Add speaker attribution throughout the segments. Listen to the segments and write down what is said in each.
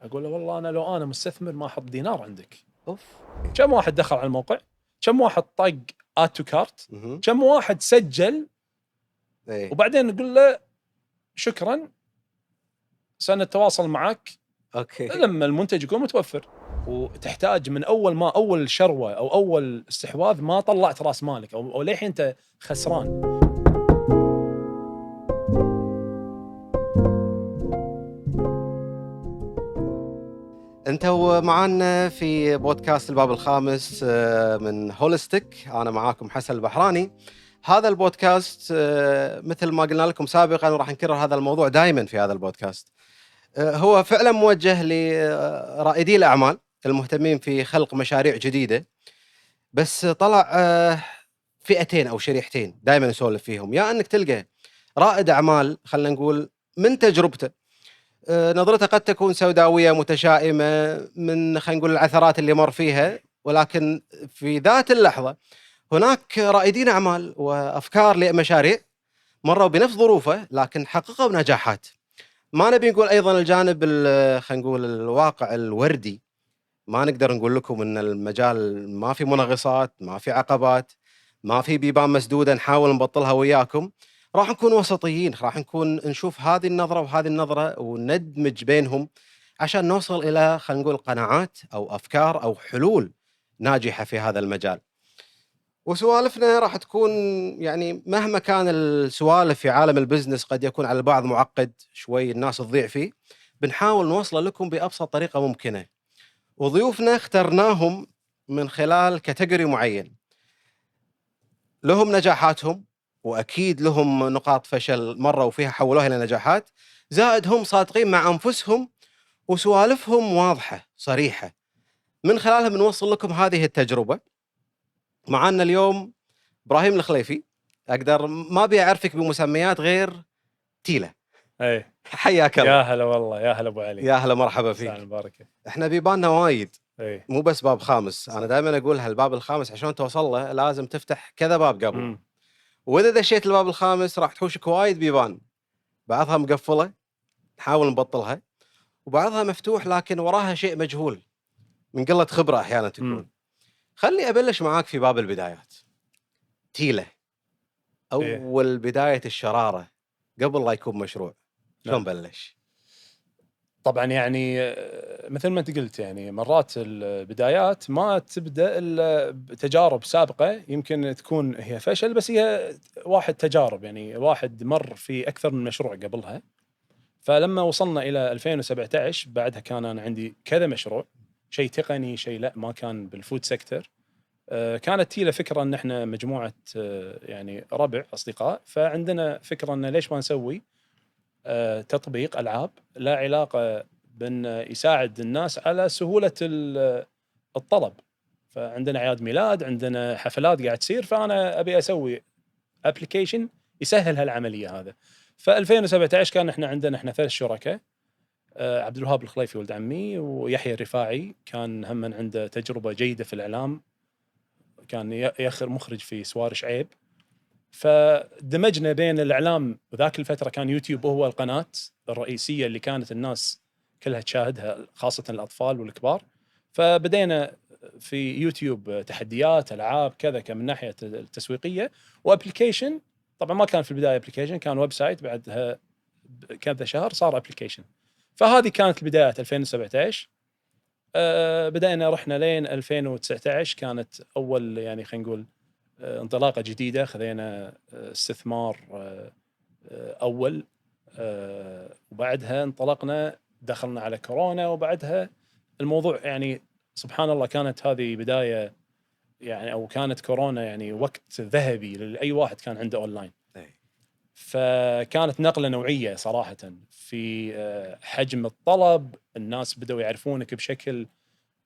Speaker 1: اقول له والله انا لو انا مستثمر ما احط دينار عندك.
Speaker 2: اوف.
Speaker 1: كم واحد دخل على الموقع، كم واحد طق اد تو كارت، كم واحد سجل، وبعدين نقول له شكرا سنتواصل معك
Speaker 2: اوكي.
Speaker 1: لما المنتج يكون متوفر. وتحتاج من اول شروه او اول استحواذ ما طلعت راس مالك او للحين انت خسران.
Speaker 2: انتوا معانا في بودكاست الباب الخامس من هولستيك. انا معاكم حسن البحراني. هذا البودكاست مثل ما قلنا لكم سابقا وراح نكرر هذا الموضوع دائما في هذا البودكاست، هو فعلا موجه لرائدي الاعمال المهتمين في خلق مشاريع جديده. بس طلع فئتين او شريحتين دائما نسولف فيهم، يا انك تلقى رائد اعمال خلينا نقول من تجربته نظرته قد تكون سوداويه متشائمه من خلينا نقول العثرات اللي مر فيها، ولكن في ذات اللحظه هناك رائدين اعمال وافكار لمشاريع مروا بنفس ظروفه لكن حققوا نجاحات. ما نبي نقول ايضا الجانب خلينا نقول الواقع الوردي، ما نقدر نقول لكم ان المجال ما في منغصات، ما في عقبات، ما في بيبان مسدوده نحاول نبطلها وياكم. راح نكون وسطيين، راح نشوف هذه النظره وهذه النظره وندمج بينهم عشان نوصل الى خلينا نقول قناعات او افكار او حلول ناجحه في هذا المجال. وسوالفنا راح تكون يعني مهما كان السوالف في عالم البزنس قد يكون على البعض معقد شوي الناس تضيع فيه، بنحاول نوصله لكم بأبسط طريقة ممكنة. وضيوفنا اخترناهم من خلال كاتيجوري معين، لهم نجاحاتهم وأكيد لهم نقاط فشل مرة وفيها حولوها إلى نجاحات، زائد هم صادقين مع أنفسهم وسوالفهم واضحة صريحة من خلالها بنوصل لكم هذه التجربة. معنا اليوم إبراهيم الخليفي، أقدر ما أبي أعرفك بمسميات غير تيلة.
Speaker 1: اي
Speaker 2: حياك الله.
Speaker 1: يا هلا والله، يا هلا ابو علي،
Speaker 2: يا هلا مرحبا فيك.
Speaker 1: البركه.
Speaker 2: احنا بيباننا وايد،
Speaker 1: اي
Speaker 2: مو بس باب خامس. انا دائما اقولها الباب الخامس عشان توصل له لازم تفتح كذا باب قبل. واذا دشيت الباب الخامس راح تحوشك وايد بيبان، بعضها مقفله نحاول نبطلها، وبعضها مفتوح لكن وراها شيء مجهول من قله خبره احيانا تكون. خلني ابلش معاك في باب البدايات. تيله اول بدايه الشراره قبل لا يكون مشروع، شلون بلش؟
Speaker 1: طبعا يعني مثل ما انت قلت، يعني مرات البدايات ما تبدا الا بتجارب سابقه، يمكن تكون هي فشل بس هي واحد تجارب، يعني واحد مر في اكثر من مشروع قبلها. فلما وصلنا الى 2017 بعدها كان انا عندي كذا مشروع، شيء تقني شيء لا ما كان بالفود سيكتور. كانت تيله فكره ان احنا مجموعه يعني ربع اصدقاء، فعندنا فكره ان ليش ما نسوي تطبيق العاب لا علاقه بان يساعد الناس على سهوله الطلب. فعندنا اعياد ميلاد، عندنا حفلات قاعد تصير، فانا ابي اسوي ابلكيشن يسهل هالعمليه هذا. ف 2017 كان احنا 3 شركاء، عبد الوهاب الخليفي ولد عمي، ويحيى الرفاعي كان هم عنده تجربه جيده في الاعلام، كان مخرج في سوارش عيب. فدمجنا بين الاعلام، وذاك الفتره كان يوتيوب هو القناه الرئيسيه اللي كانت الناس كلها تشاهدها، خاصه الاطفال والكبار. فبدينا في يوتيوب تحديات العاب كذا من ناحيه التسويقيه، وابلكيشن. طبعا ما كان في البدايه ابلكيشن، كان ويب سايت، بعدها كذا شهر صار ابلكيشن. فهذه كانت البدايات 2017. بدأنا رحنا لين 2019 كانت أول يعني خلينا نقول انطلاقة جديدة، خذينا استثمار أول، وبعدها انطلقنا، دخلنا على كورونا، وبعدها الموضوع يعني سبحان الله كانت هذه بداية يعني، أو كانت كورونا يعني وقت ذهبي لأي واحد كان عنده أونلاين. فكانت نقلة نوعية صراحة في حجم الطلب، الناس بدأوا يعرفونك بشكل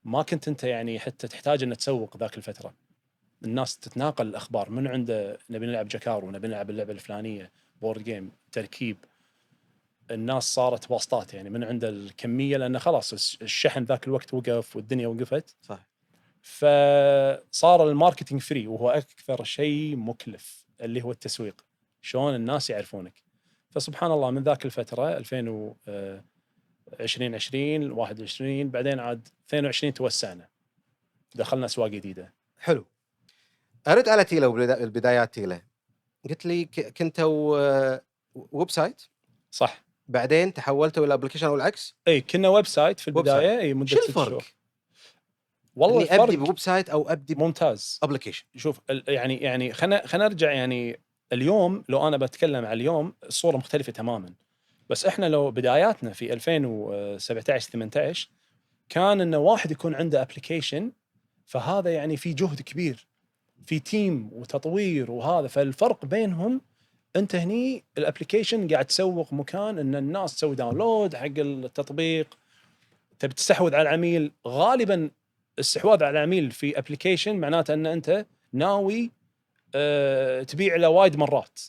Speaker 1: ما كنت انت يعني حتى تحتاج ان تسوق ذاك الفتره. الناس تتناقل الاخبار من عنده، نبي نلعب جاكارو، نبي نلعب اللعبه الفلانيه، بورد جيم، تركيب. الناس صارت واسطات يعني من عنده الكميه، لانه خلاص الشحن ذاك الوقت وقف والدنيا وقفت.
Speaker 2: صح.
Speaker 1: فصار الماركتينج فري، وهو اكثر شيء مكلف اللي هو التسويق، شلون الناس يعرفونك. فسبحان الله من ذاك الفتره 2000 2020 21 بعدين عاد 22 توسعنا دخلنا اسواق جديده.
Speaker 2: حلو. ارد على تيلا البدايات. تيلا قلت لي كنتوا ويب سايت،
Speaker 1: صح.
Speaker 2: بعدين تحولتوا الى ابلكيشن او العكس؟
Speaker 1: اي كنا ويب سايت في
Speaker 2: ويب سايت.
Speaker 1: البدايه، اي مده
Speaker 2: شو
Speaker 1: 6
Speaker 2: الفرق؟
Speaker 1: شهور. والله
Speaker 2: اني ابدي
Speaker 1: الفرق
Speaker 2: بويب سايت او ابدي
Speaker 1: ممتاز.
Speaker 2: بابلكيشن.
Speaker 1: شوف يعني خلينا نرجع يعني اليوم، لو انا بتكلم على اليوم الصوره مختلفه تماما. بس احنا لو بداياتنا في 2017 18 كان انه واحد يكون عنده ابلكيشن، فهذا يعني في جهد كبير، في تيم وتطوير وهذا. فالفرق بينهم انت هني الابلكيشن قاعد تسوق مكان ان الناس تسوي داونلود حق التطبيق، تبي تستحوذ على العميل. غالبا الاستحواذ على العميل في ابلكيشن معناته ان انت ناوي تبيع له وايد مرات،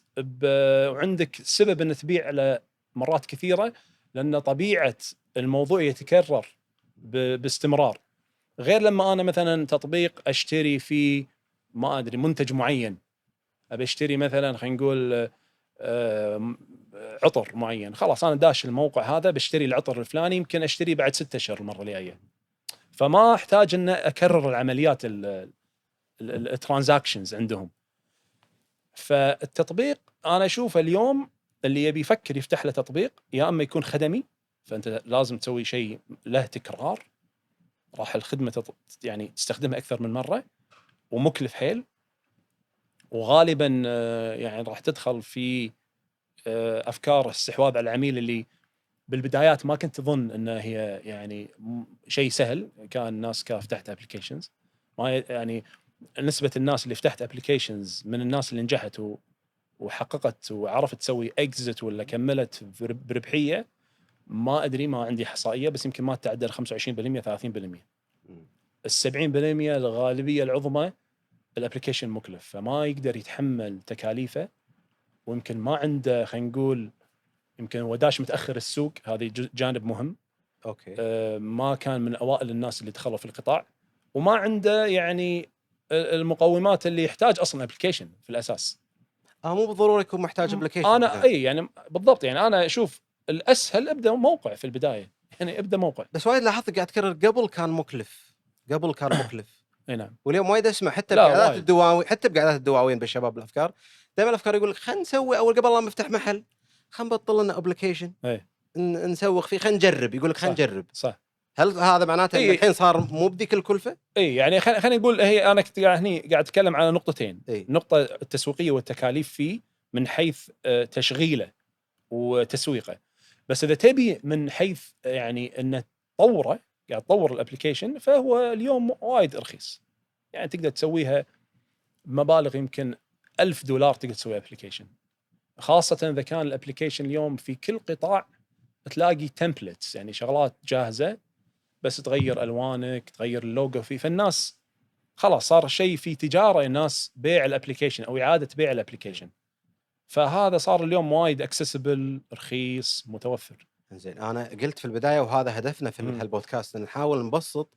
Speaker 1: وعندك سبب ان تبيع له مرات كثيره، لان طبيعه الموضوع يتكرر باستمرار. غير لما انا مثلا تطبيق اشتري فيه ما ادري منتج معين، ابي اشتري مثلا خلينا نقول عطر معين، خلاص انا داش الموقع هذا بشتري العطر الفلاني، يمكن اشتري بعد 6 اشهر المره الجايه، فما احتاج ان اكرر العمليات الترانزاكشنز عندهم. فالتطبيق انا اشوف اليوم اللي يبي يفكر يفتح له تطبيق، يا اما يكون خدمي فانت لازم تسوي شيء له تكرار، راح الخدمه يعني تستخدمها اكثر من مره، ومكلف حيل، وغالبا يعني راح تدخل في افكار الاستحواذ على العميل اللي بالبدايات ما كنت تظن انه هي يعني شيء سهل. كان الناس فتحت ابلكيشنز، ما يعني نسبه الناس اللي فتحت ابلكيشنز من الناس اللي نجحت وحققت وعرفت تسوي اكزت ولا كملت بربحيه، ما ادري، ما عندي احصائيه، بس يمكن ما تعدى 25% 30%. ال 70% الغالبيه العظمى الابلكيشن مكلف، فما يقدر يتحمل تكاليفه، ويمكن ما عنده خلينا نقول يمكن هو داش متاخر السوق، هذه جانب مهم.
Speaker 2: اوكي.
Speaker 1: ما كان من اوائل الناس اللي دخلوا في القطاع، وما عنده يعني المقومات اللي يحتاج اصلا ابلكيشن في الاساس.
Speaker 2: مو بالضروره يكون محتاج ابلكيشن.
Speaker 1: انا اي يعني بالضبط، يعني انا اشوف الاسهل ابدا موقع في البدايه، يعني ابدا موقع.
Speaker 2: بس وايد لاحظت قاعد تكرر قبل كان مكلف، قبل كان مكلف.
Speaker 1: اي نعم.
Speaker 2: واليوم وايد اسمع حتى
Speaker 1: لا
Speaker 2: بقعدات
Speaker 1: وايد.
Speaker 2: الدواوين، حتى بقعدات الدواوين بالشباب الافكار، دائما الافكار يقول لك خلينا نسوي اول قبل لا نفتح محل، خلينا نبطل لنا ابلكيشن
Speaker 1: اي
Speaker 2: نسوق فيه، خلينا نجرب. يقول لك خلينا نجرب.
Speaker 1: صح.
Speaker 2: هل هذا معناته ان
Speaker 1: إيه.
Speaker 2: الحين صار مو بديك الكلفه؟
Speaker 1: اي يعني خلينا نقول هي انا كنت هني قاعد اتكلم على نقطتين. النقطه التسويقيه والتكاليف فيه من حيث تشغيله وتسويقه. بس اذا تبي من حيث يعني انه تطوره، قاعد تطور الابلكيشن، فهو اليوم وايد رخيص، يعني تقدر تسويها بمبالغ يمكن $1000 تقدر تسوي ابلكيشن، خاصه اذا كان الابلكيشن اليوم في كل قطاع تلاقي تمبلتس، يعني شغلات جاهزه بس تغير الوانك، تغير اللوجو فيه، فالناس خلاص صار شيء في تجاره، الناس بيع الابلكيشن او اعاده بيع الابلكيشن، فهذا صار اليوم وايد اكسسبل، رخيص، متوفر.
Speaker 2: زين، انا قلت في البدايه وهذا هدفنا في هالبودكاست، ان نحاول نبسط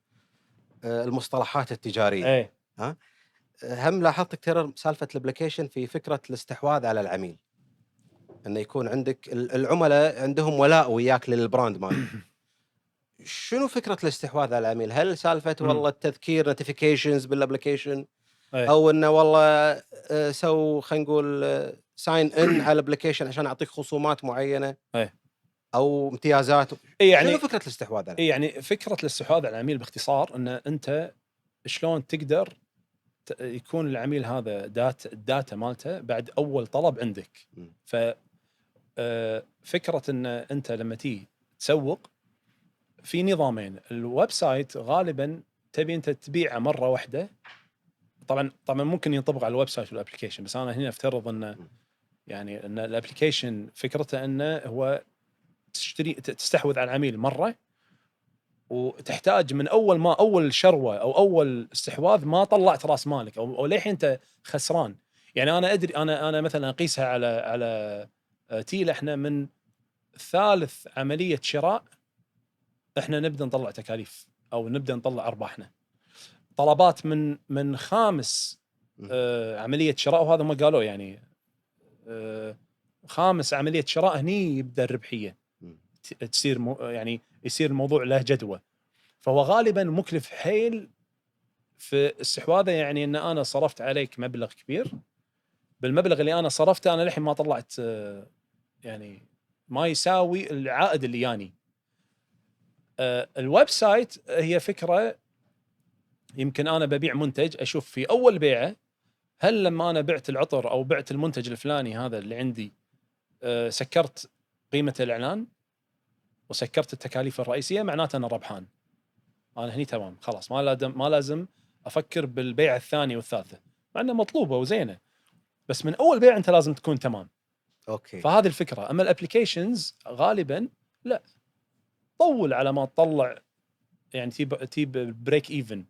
Speaker 2: المصطلحات التجاريه.
Speaker 1: ايه.
Speaker 2: ها، هم لاحظت تكرر سالفه الابلكيشن في فكره الاستحواذ على العميل، انه يكون عندك العملاء عندهم ولاء وياك للبراند مالك. شنو فكره الاستحواذ على العميل؟ هل سالفه والله التذكير نوتيفيكيشنز بالابلكيشن، او انه والله سو خلينا نقول ساين ان على الابلكيشن عشان اعطيك خصومات معينه، او امتيازات؟
Speaker 1: يعني
Speaker 2: شنو فكره الاستحواذ على
Speaker 1: يعني فكره الاستحواذ على العميل باختصار ان انت شلون تقدر يكون العميل هذا الداتا مالته بعد اول طلب عندك. ف فكره ان انت لما تيجي تسوق في نظامين. الويب سايت غالبا تبي انت تبيعه مره واحده، طبعا ممكن ينطبق على الويب سايت والابلكيشن، بس انا هنا افترض ان يعني ان الابلكيشن فكرته انه هو تستحوذ على العميل مره، وتحتاج من اول شروه او اول استحواذ ما طلعت راس مالك او للحين انت خسران. يعني انا ادري، انا مثلا اقيسها على تيل، احنا من ثالث عمليه شراء احنا نبدا نطلع تكاليف او نبدا نطلع ارباحنا. طلبات من خامس عمليه شراء، وهذا ما قالوا يعني خامس عمليه شراء هني يبدا الربحيه تصير يعني يصير الموضوع له جدوى. فهو غالبا مكلف حيل في استحواذه، يعني ان انا صرفت عليك مبلغ كبير، بالمبلغ اللي انا صرفته انا للحين ما طلعت يعني ما يساوي العائد اللي ياني. الويب سايت هي فكره، يمكن انا ببيع منتج، اشوف في اول بيعه هل لما انا بعت العطر او بعت المنتج الفلاني هذا اللي عندي سكرت قيمه الاعلان وسكرت التكاليف الرئيسيه، معناته انا ربحان. انا هني تمام خلاص، ما لازم افكر بالبيعه الثانيه والثالثه، مع انها مطلوبه وزينه، بس من اول بيع انت لازم تكون تمام.
Speaker 2: اوكي.
Speaker 1: فهذه الفكره. اما الابلكيشنز غالبا لا، طول على ما تطلع، يعني تجيب بريك ايفن،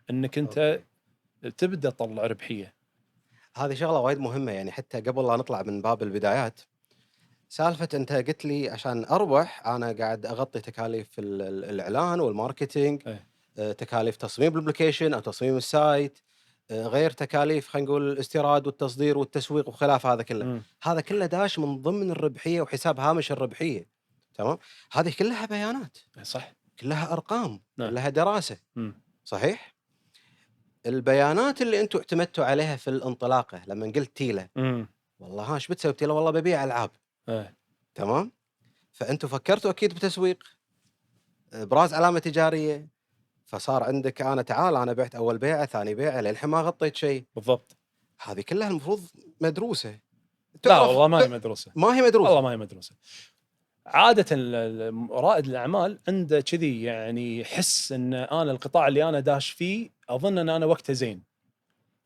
Speaker 1: انك انت
Speaker 2: أوكي.
Speaker 1: تبدا تطلع ربحيه.
Speaker 2: هذه شغله وايد مهمه، يعني حتى قبل لا نطلع من باب البدايات، سالفه انت قلت لي عشان اربح انا قاعد اغطي تكاليف الاعلان والماركتينج،
Speaker 1: ايه.
Speaker 2: تكاليف تصميم الابلكيشن او تصميم السايت، غير تكاليف خلينا نقول الاستيراد والتصدير والتسويق وخلاف هذا كله.
Speaker 1: امم
Speaker 2: هذا كله داش من ضمن الربحيه وحساب هامش الربحيه. تمام. هذه كلها بيانات،
Speaker 1: صح.
Speaker 2: كلها ارقام،
Speaker 1: نعم.
Speaker 2: كلها دراسه.
Speaker 1: امم
Speaker 2: صحيح. البيانات اللي انتم اعتمدتوا عليها في الانطلاقه لما قلت تيله،
Speaker 1: امم
Speaker 2: والله ها ايش بتسوي تيله؟ والله ببيع العاب.
Speaker 1: ايه.
Speaker 2: تمام. فانتم فكرتوا اكيد بتسويق، ابراز علامه تجاريه، فصار عندك انا تعال انا بعت اول بيعه ثاني بيعه للحين ما غطيت شيء.
Speaker 1: بالضبط.
Speaker 2: هذه كلها المفروض مدروسه.
Speaker 1: لا
Speaker 2: تعرف
Speaker 1: والله ما هي مدروسه،
Speaker 2: ما هي
Speaker 1: والله
Speaker 2: مدروسه.
Speaker 1: ما هي مدروسه. عاده رائد الاعمال عنده كذي، يعني يحس ان انا القطاع اللي انا داش فيه اظن ان انا وقته زين،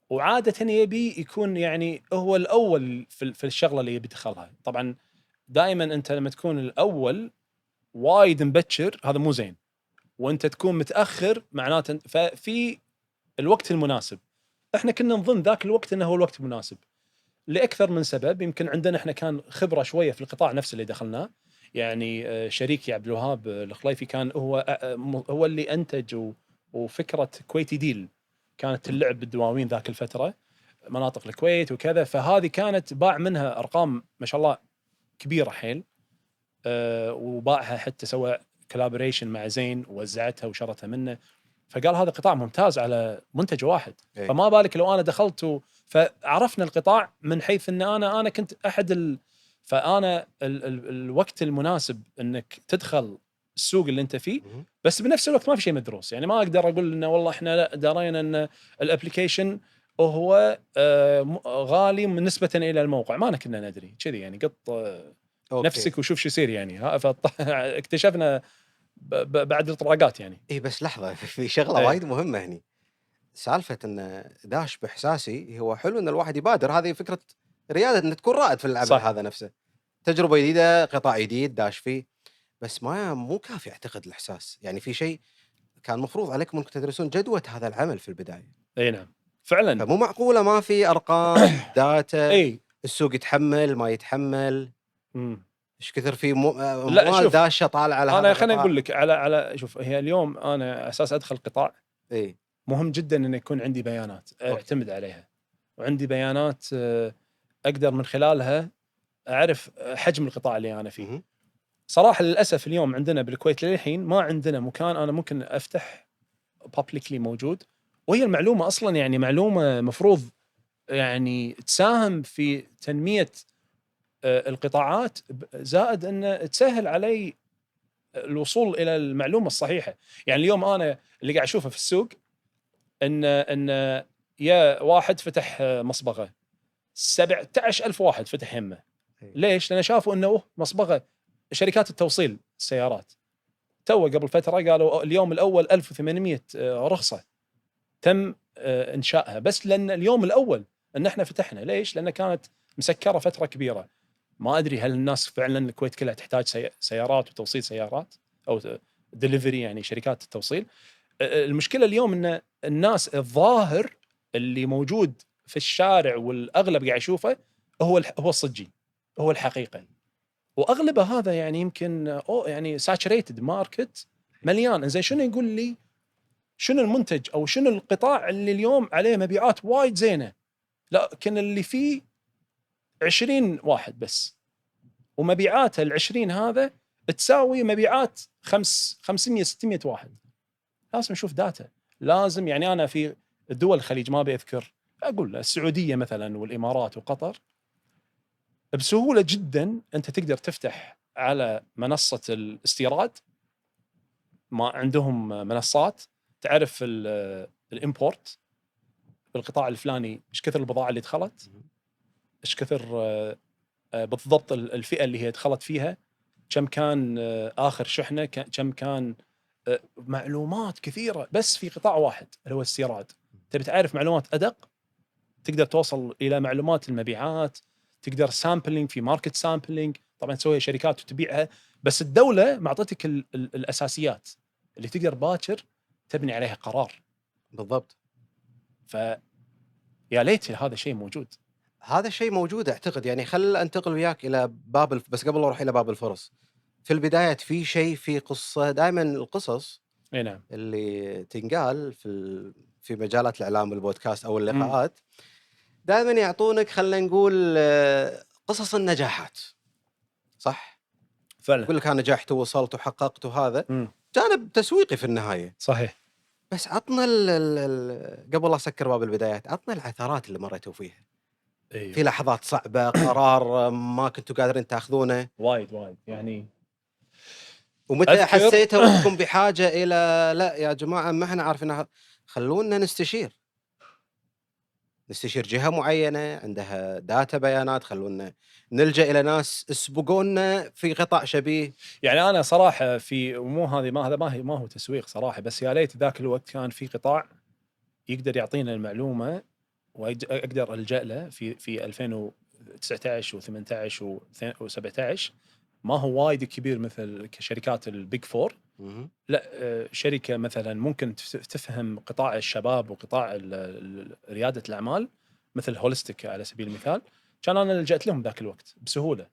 Speaker 1: وعاده يبي يكون يعني هو الاول في الشغله اللي يبي يدخلها. طبعا دائما انت لما تكون الاول وايد مبكر هذا مو زين، وانت تكون متاخر معناته ففي الوقت المناسب. احنا كنا نظن ذاك الوقت انه هو الوقت المناسب لاكثر من سبب. يمكن عندنا احنا كان خبره شويه في القطاع نفسه اللي دخلناه، يعني شريكي عبد الوهاب الخليفي كان هو اللي انتج وفكره كويتي ديل كانت اللعب بالدواوين ذاك الفتره، مناطق الكويت وكذا. فهذه كانت باع منها ارقام ما شاء الله كبيره حيل، وباعها حتى سوى كولابوريشن مع زين ووزعتها وشرتها منه. فقال هذا قطاع ممتاز على منتج واحد.
Speaker 2: إيه.
Speaker 1: فما بالك لو انا دخلت فعرفنا القطاع من حيث ان انا كنت احد فانا الوقت المناسب انك تدخل السوق اللي انت فيه،
Speaker 2: مهم.
Speaker 1: بس بنفس الوقت ما في شيء مدروس. يعني ما اقدر اقول انه والله احنا لا درينا ان الابلكيشن هو غالي نسبة الى الموقع، ما كنا ندري كذي. يعني قط
Speaker 2: اوكي.
Speaker 1: نفسك وشوف شو يصير يعني. اكتشفنا بعد الاطراقات يعني.
Speaker 2: اي بس لحظه في شغله
Speaker 1: ايه.
Speaker 2: وايد مهمه هني. سالفه ان داش باحساسي، هو حلو ان الواحد يبادر، هذه فكره رياده، ان تكون رائد في العمل
Speaker 1: صح.
Speaker 2: هذا نفسه. تجربه جديده، قطاع جديد داش فيه، بس ما مو كافي اعتقد الاحساس. يعني في شيء كان مفروض عليكم انكم تدرسون جدوى هذا العمل في البدايه.
Speaker 1: اي نعم فعلا.
Speaker 2: فمو معقوله ما في ارقام داتا،
Speaker 1: اي.
Speaker 2: السوق يتحمل ما يتحمل،
Speaker 1: مم.
Speaker 2: ايش كثر في
Speaker 1: لا
Speaker 2: اموال
Speaker 1: شوف،
Speaker 2: داشه طالعه على هذا
Speaker 1: انا خليني
Speaker 2: القطاع.
Speaker 1: اقول لك على شوف، هي اليوم انا اساس ادخل قطاع
Speaker 2: اي.
Speaker 1: مهم جدا ان يكون عندي بيانات
Speaker 2: اوكي.
Speaker 1: اعتمد عليها، وعندي بيانات اقدر من خلالها اعرف حجم القطاع اللي انا فيه.
Speaker 2: مهم.
Speaker 1: صراحه للاسف اليوم عندنا بالكويت للحين ما عندنا مكان انا ممكن افتح بابليكلي موجود، وهي المعلومه اصلا يعني معلومه مفروض يعني تساهم في تنميه القطاعات، زائد ان تسهل علي الوصول الى المعلومه الصحيحه. يعني اليوم انا اللي قاعد اشوفه في السوق ان يا واحد فتح مصبغه، 17,000 واحد فتح يمه.
Speaker 2: إي.
Speaker 1: ليش؟ لان شافوا انه مصبغه. شركات التوصيل السيارات تو قبل فتره قالوا اليوم الاول 1800 رخصه تم انشائها، بس لان اليوم الاول ان احنا فتحنا. ليش؟ لان كانت مسكره فتره كبيره. ما ادري هل الناس فعلا الكويت كلها تحتاج سيارات وتوصيل سيارات او دليفري، يعني شركات التوصيل. المشكله اليوم ان الناس الظاهر اللي موجود في الشارع والاغلب قاعد يشوفه هو الصجي، هو الحقيقه. واغلبه هذا يعني يمكن يعني ساتشريتد ماركت مليان. زين شنو يقول لي شنو المنتج او شنو القطاع اللي اليوم عليه مبيعات وايد زينه، لكن اللي فيه 20 واحد بس، ومبيعاته ال20 هذا تساوي مبيعات 500 600 واحد. لازم نشوف داتا، لازم يعني انا في الدول الخليج ما بيذكر، اقول السعوديه مثلا والامارات وقطر، بسهوله جدا انت تقدر تفتح على منصه الاستيراد، ما عندهم منصات تعرف الامبورت بالقطاع الفلاني، ايش كثر البضاعه اللي دخلت، ايش كثر بالضبط الفئه اللي هي دخلت فيها، كم كان اخر شحنه، كم كان معلومات كثيره بس في قطاع واحد اللي هو الاستيراد. تبي تعرف معلومات ادق، تقدر توصل الى معلومات المبيعات، تقدر سامبلينج في ماركت سامبلينج، طبعا تسويها شركات وتبيعها، بس الدوله معطتك الاساسيات اللي تقدر باكر تبني عليها قرار.
Speaker 2: بالضبط.
Speaker 1: فيا ليت هذا الشيء موجود.
Speaker 2: هذا الشيء موجود اعتقد، يعني خل انتقل وياك الى بس قبل لا اروح الى باب الفرص، في البدايات في شيء، في قصه، دائما القصص
Speaker 1: اي نعم.
Speaker 2: اللي تنقال في مجالات الاعلام والبودكاست او
Speaker 1: امم
Speaker 2: اللقاءات، دائما يعطونك خلينا نقول قصص النجاحات، صح؟
Speaker 1: فعلا.
Speaker 2: يقول لك انا نجحت ووصلت وحققت، وهذا
Speaker 1: امم
Speaker 2: جانب تسويقي في النهايه.
Speaker 1: صحيح.
Speaker 2: بس عطنا قبل لا اسكر باب البدايات، عطنا العثرات اللي مريتوا فيها،
Speaker 1: ايوه.
Speaker 2: في لحظات صعبه، قرار ما كنتوا قادرين تاخذونه،
Speaker 1: وايد يعني.
Speaker 2: ومتى
Speaker 1: اذكر
Speaker 2: حسيتوا انكم بحاجه الى لا يا جماعه ما احنا عارفين، خلونا نستشير جهه معينه عندها داتا بيانات، خلونا نلجا الى ناس يسبقونا في قطاع شبيه.
Speaker 1: يعني انا صراحه في مو هذه ما هذا ما هو تسويق صراحه، بس يا ليت ذاك الوقت كان في قطاع يقدر يعطينا المعلومه واقدر الجا له في 2019 و18 و17. ما هو وايد كبير مثل شركات البيج فور،
Speaker 2: مهم.
Speaker 1: لا شركه مثلا ممكن تفهم قطاع الشباب وقطاع رياده الاعمال مثل هولستيك على سبيل المثال. كان انا لجأت لهم ذاك الوقت بسهوله،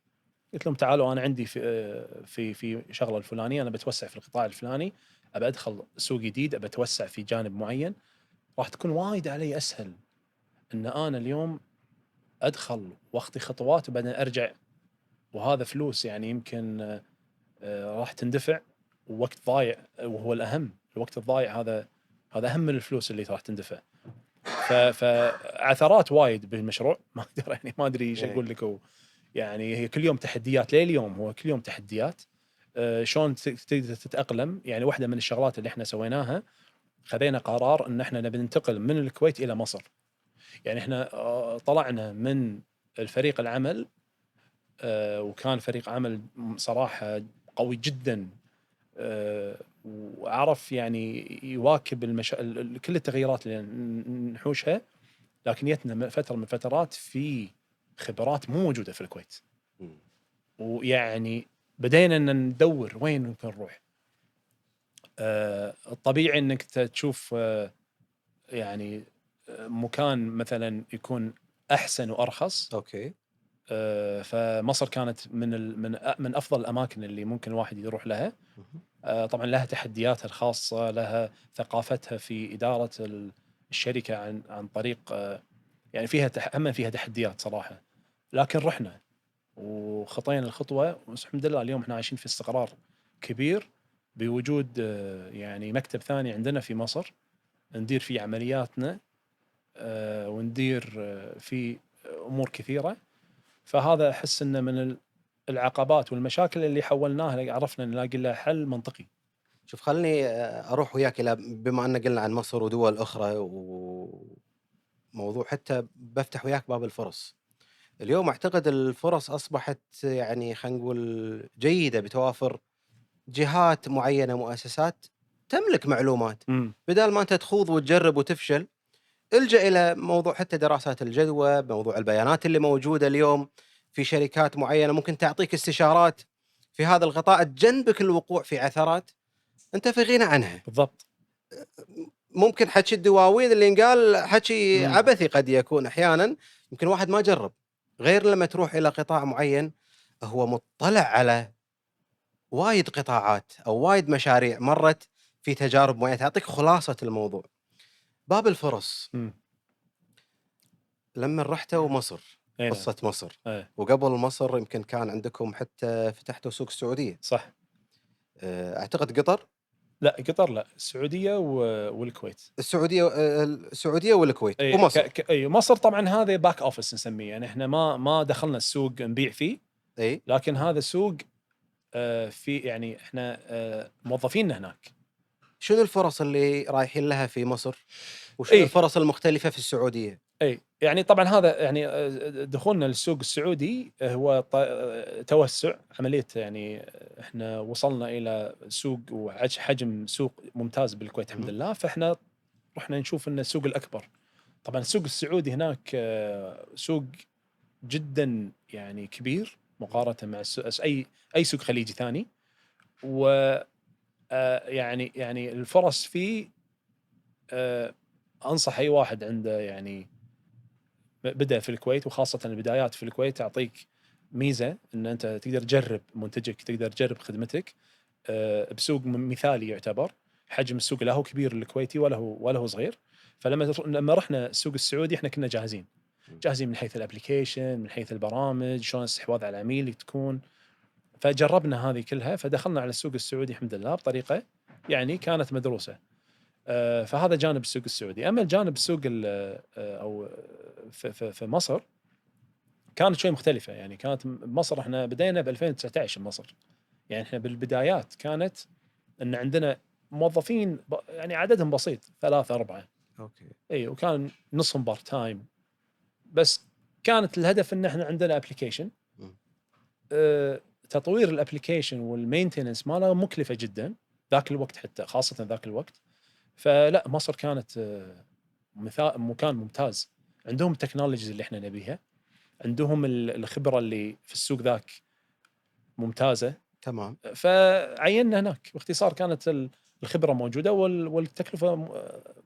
Speaker 1: قلت لهم تعالوا انا عندي في شغله الفلانيه، انا بتوسع في القطاع الفلاني، ابى ادخل سوق جديد، ابى اتوسع في جانب معين، راح تكون وايد علي اسهل ان انا اليوم ادخل واخطي خطوات وبعدين ارجع، وهذا فلوس يعني يمكن راح تندفع، ووقت ضايع، وهو الاهم الوقت الضايع هذا اهم من الفلوس اللي راح تندفع. فعثرات وايد بالمشروع ما اقدر يعني ما ادري ايش
Speaker 2: إيه.
Speaker 1: اقول لك. يعني هي كل يوم تحديات، ليه اليوم هو كل يوم تحديات. شلون تقدر تتأقلم. يعني واحدة من الشغلات اللي احنا سويناها، خذينا قرار ان احنا نبي ننتقل من الكويت الى مصر. يعني احنا طلعنا من الفريق العمل، وكان فريق عمل صراحة قوي جدا، وعرف يعني يواكب كل التغييرات اللي نحوشها، لكن يتنا فترة من فترات في خبرات مو موجودة في الكويت.
Speaker 2: مم.
Speaker 1: ويعني بدينا ان ندور وين ممكن نروح. الطبيعي انك تشوف يعني مكان مثلا يكون احسن وارخص.
Speaker 2: اوكي.
Speaker 1: فمصر كانت من افضل الاماكن اللي ممكن الواحد يروح لها.
Speaker 2: مهم.
Speaker 1: طبعا لها تحدياتها الخاصه، لها ثقافتها في اداره الشركه عن طريق يعني فيها تحديات صراحه. لكن رحنا وخطينا الخطوه، والحمد لله اليوم احنا عايشين في استقرار كبير، بوجود يعني مكتب ثاني عندنا في مصر ندير فيه عملياتنا، وندير فيه امور كثيره. فهذا احس انه من العقبات والمشاكل اللي حولناها عرفنا نلاقي لها حل منطقي.
Speaker 2: شوف خلني اروح وياك الى، بما ان قلنا عن مصر ودول اخرى، وموضوع حتى بفتح وياك باب الفرص. اليوم اعتقد الفرص اصبحت يعني خلينا نقول جيده، بتوافر جهات معينه، مؤسسات تملك معلومات،
Speaker 1: امم
Speaker 2: بدال ما انت تخوض وتجرب وتفشل. الجا الى موضوع حتى دراسات الجدوى، موضوع البيانات اللي موجوده اليوم في شركات معينه ممكن تعطيك استشارات في هذا القطاع تجنبك الوقوع في عثرات انت في غنى عنها.
Speaker 1: بالضبط.
Speaker 2: ممكن حكي الدواوين اللي ينقال حكي
Speaker 1: امم
Speaker 2: عبثي قد يكون احيانا، يمكن واحد ما جرب، غير لما تروح الى قطاع معين هو مطلع على وايد قطاعات او وايد مشاريع مرت في تجارب معينه تعطيك خلاصه الموضوع. باب الفرص،
Speaker 1: امم
Speaker 2: لما رحتوا مصر،
Speaker 1: اي نعم.
Speaker 2: قصه مصر،
Speaker 1: ايه
Speaker 2: وقبل مصر يمكن كان عندكم حتى فتحتوا سوق السعوديه.
Speaker 1: صح.
Speaker 2: اعتقد قطر،
Speaker 1: لا قطر لا، السعوديه والكويت.
Speaker 2: السعوديه والكويت
Speaker 1: اي
Speaker 2: ومصر.
Speaker 1: اي مصر طبعا هذا باك اوفيس نسميه، يعني احنا ما دخلنا السوق نبيع فيه،
Speaker 2: اي
Speaker 1: لكن هذا سوق في يعني احنا موظفين هناك.
Speaker 2: شنو الفرص اللي رايحين لها في مصر؟ وشنو
Speaker 1: اي
Speaker 2: الفرص المختلفه في السعوديه؟
Speaker 1: اي يعني طبعا هذا يعني دخولنا للسوق السعودي هو توسع عمليه، يعني احنا وصلنا الى سوق وحجم سوق ممتاز بالكويت الحمد لله، فاحنا رحنا نشوف ان السوق الاكبر. طبعا السوق السعودي هناك سوق جدا يعني كبير مقارنه مع اي سوق خليجي ثاني، و يعني الفرص فيه انصح اي واحد عنده يعني بدأ في الكويت، وخاصة البدايات في الكويت تعطيك ميزة ان انت تقدر تجرب منتجك، تقدر تجرب خدمتك بسوق مثالي يعتبر. حجم السوق لا هو كبير الكويتي ولا هو صغير. لما رحنا السوق السعودي احنا كنا جاهزين من حيث الابلكيشن، من حيث البرامج، شلون الاستحواذ على العميل تكون. فجربنا هذه كلها، فدخلنا على السوق السعودي الحمد لله بطريقة يعني كانت مدروسة. فهذا جانب السوق السعودي. اما الجانب السوق او في مصر كانت شوي مختلفه. يعني كانت مصر احنا بدينا ب 2019 بمصر، يعني احنا بالبدايات كانت ان عندنا موظفين يعني عددهم بسيط 3 4.
Speaker 2: اوكي.
Speaker 1: اي وكان نصهم بارت تايم، بس كانت الهدف ان احنا عندنا ابلكيشن. تطوير الابلكيشن والمينتننس ماله مكلفه جدا ذاك الوقت، حتى خاصه ذاك الوقت. فلا مصر كانت مكان ممتاز، عندهم التكنولوجيز اللي احنا نبيها، عندهم الخبرة اللي في السوق ذاك ممتازة.
Speaker 2: تمام.
Speaker 1: فعيننا هناك باختصار، كانت الخبرة موجودة والتكلفة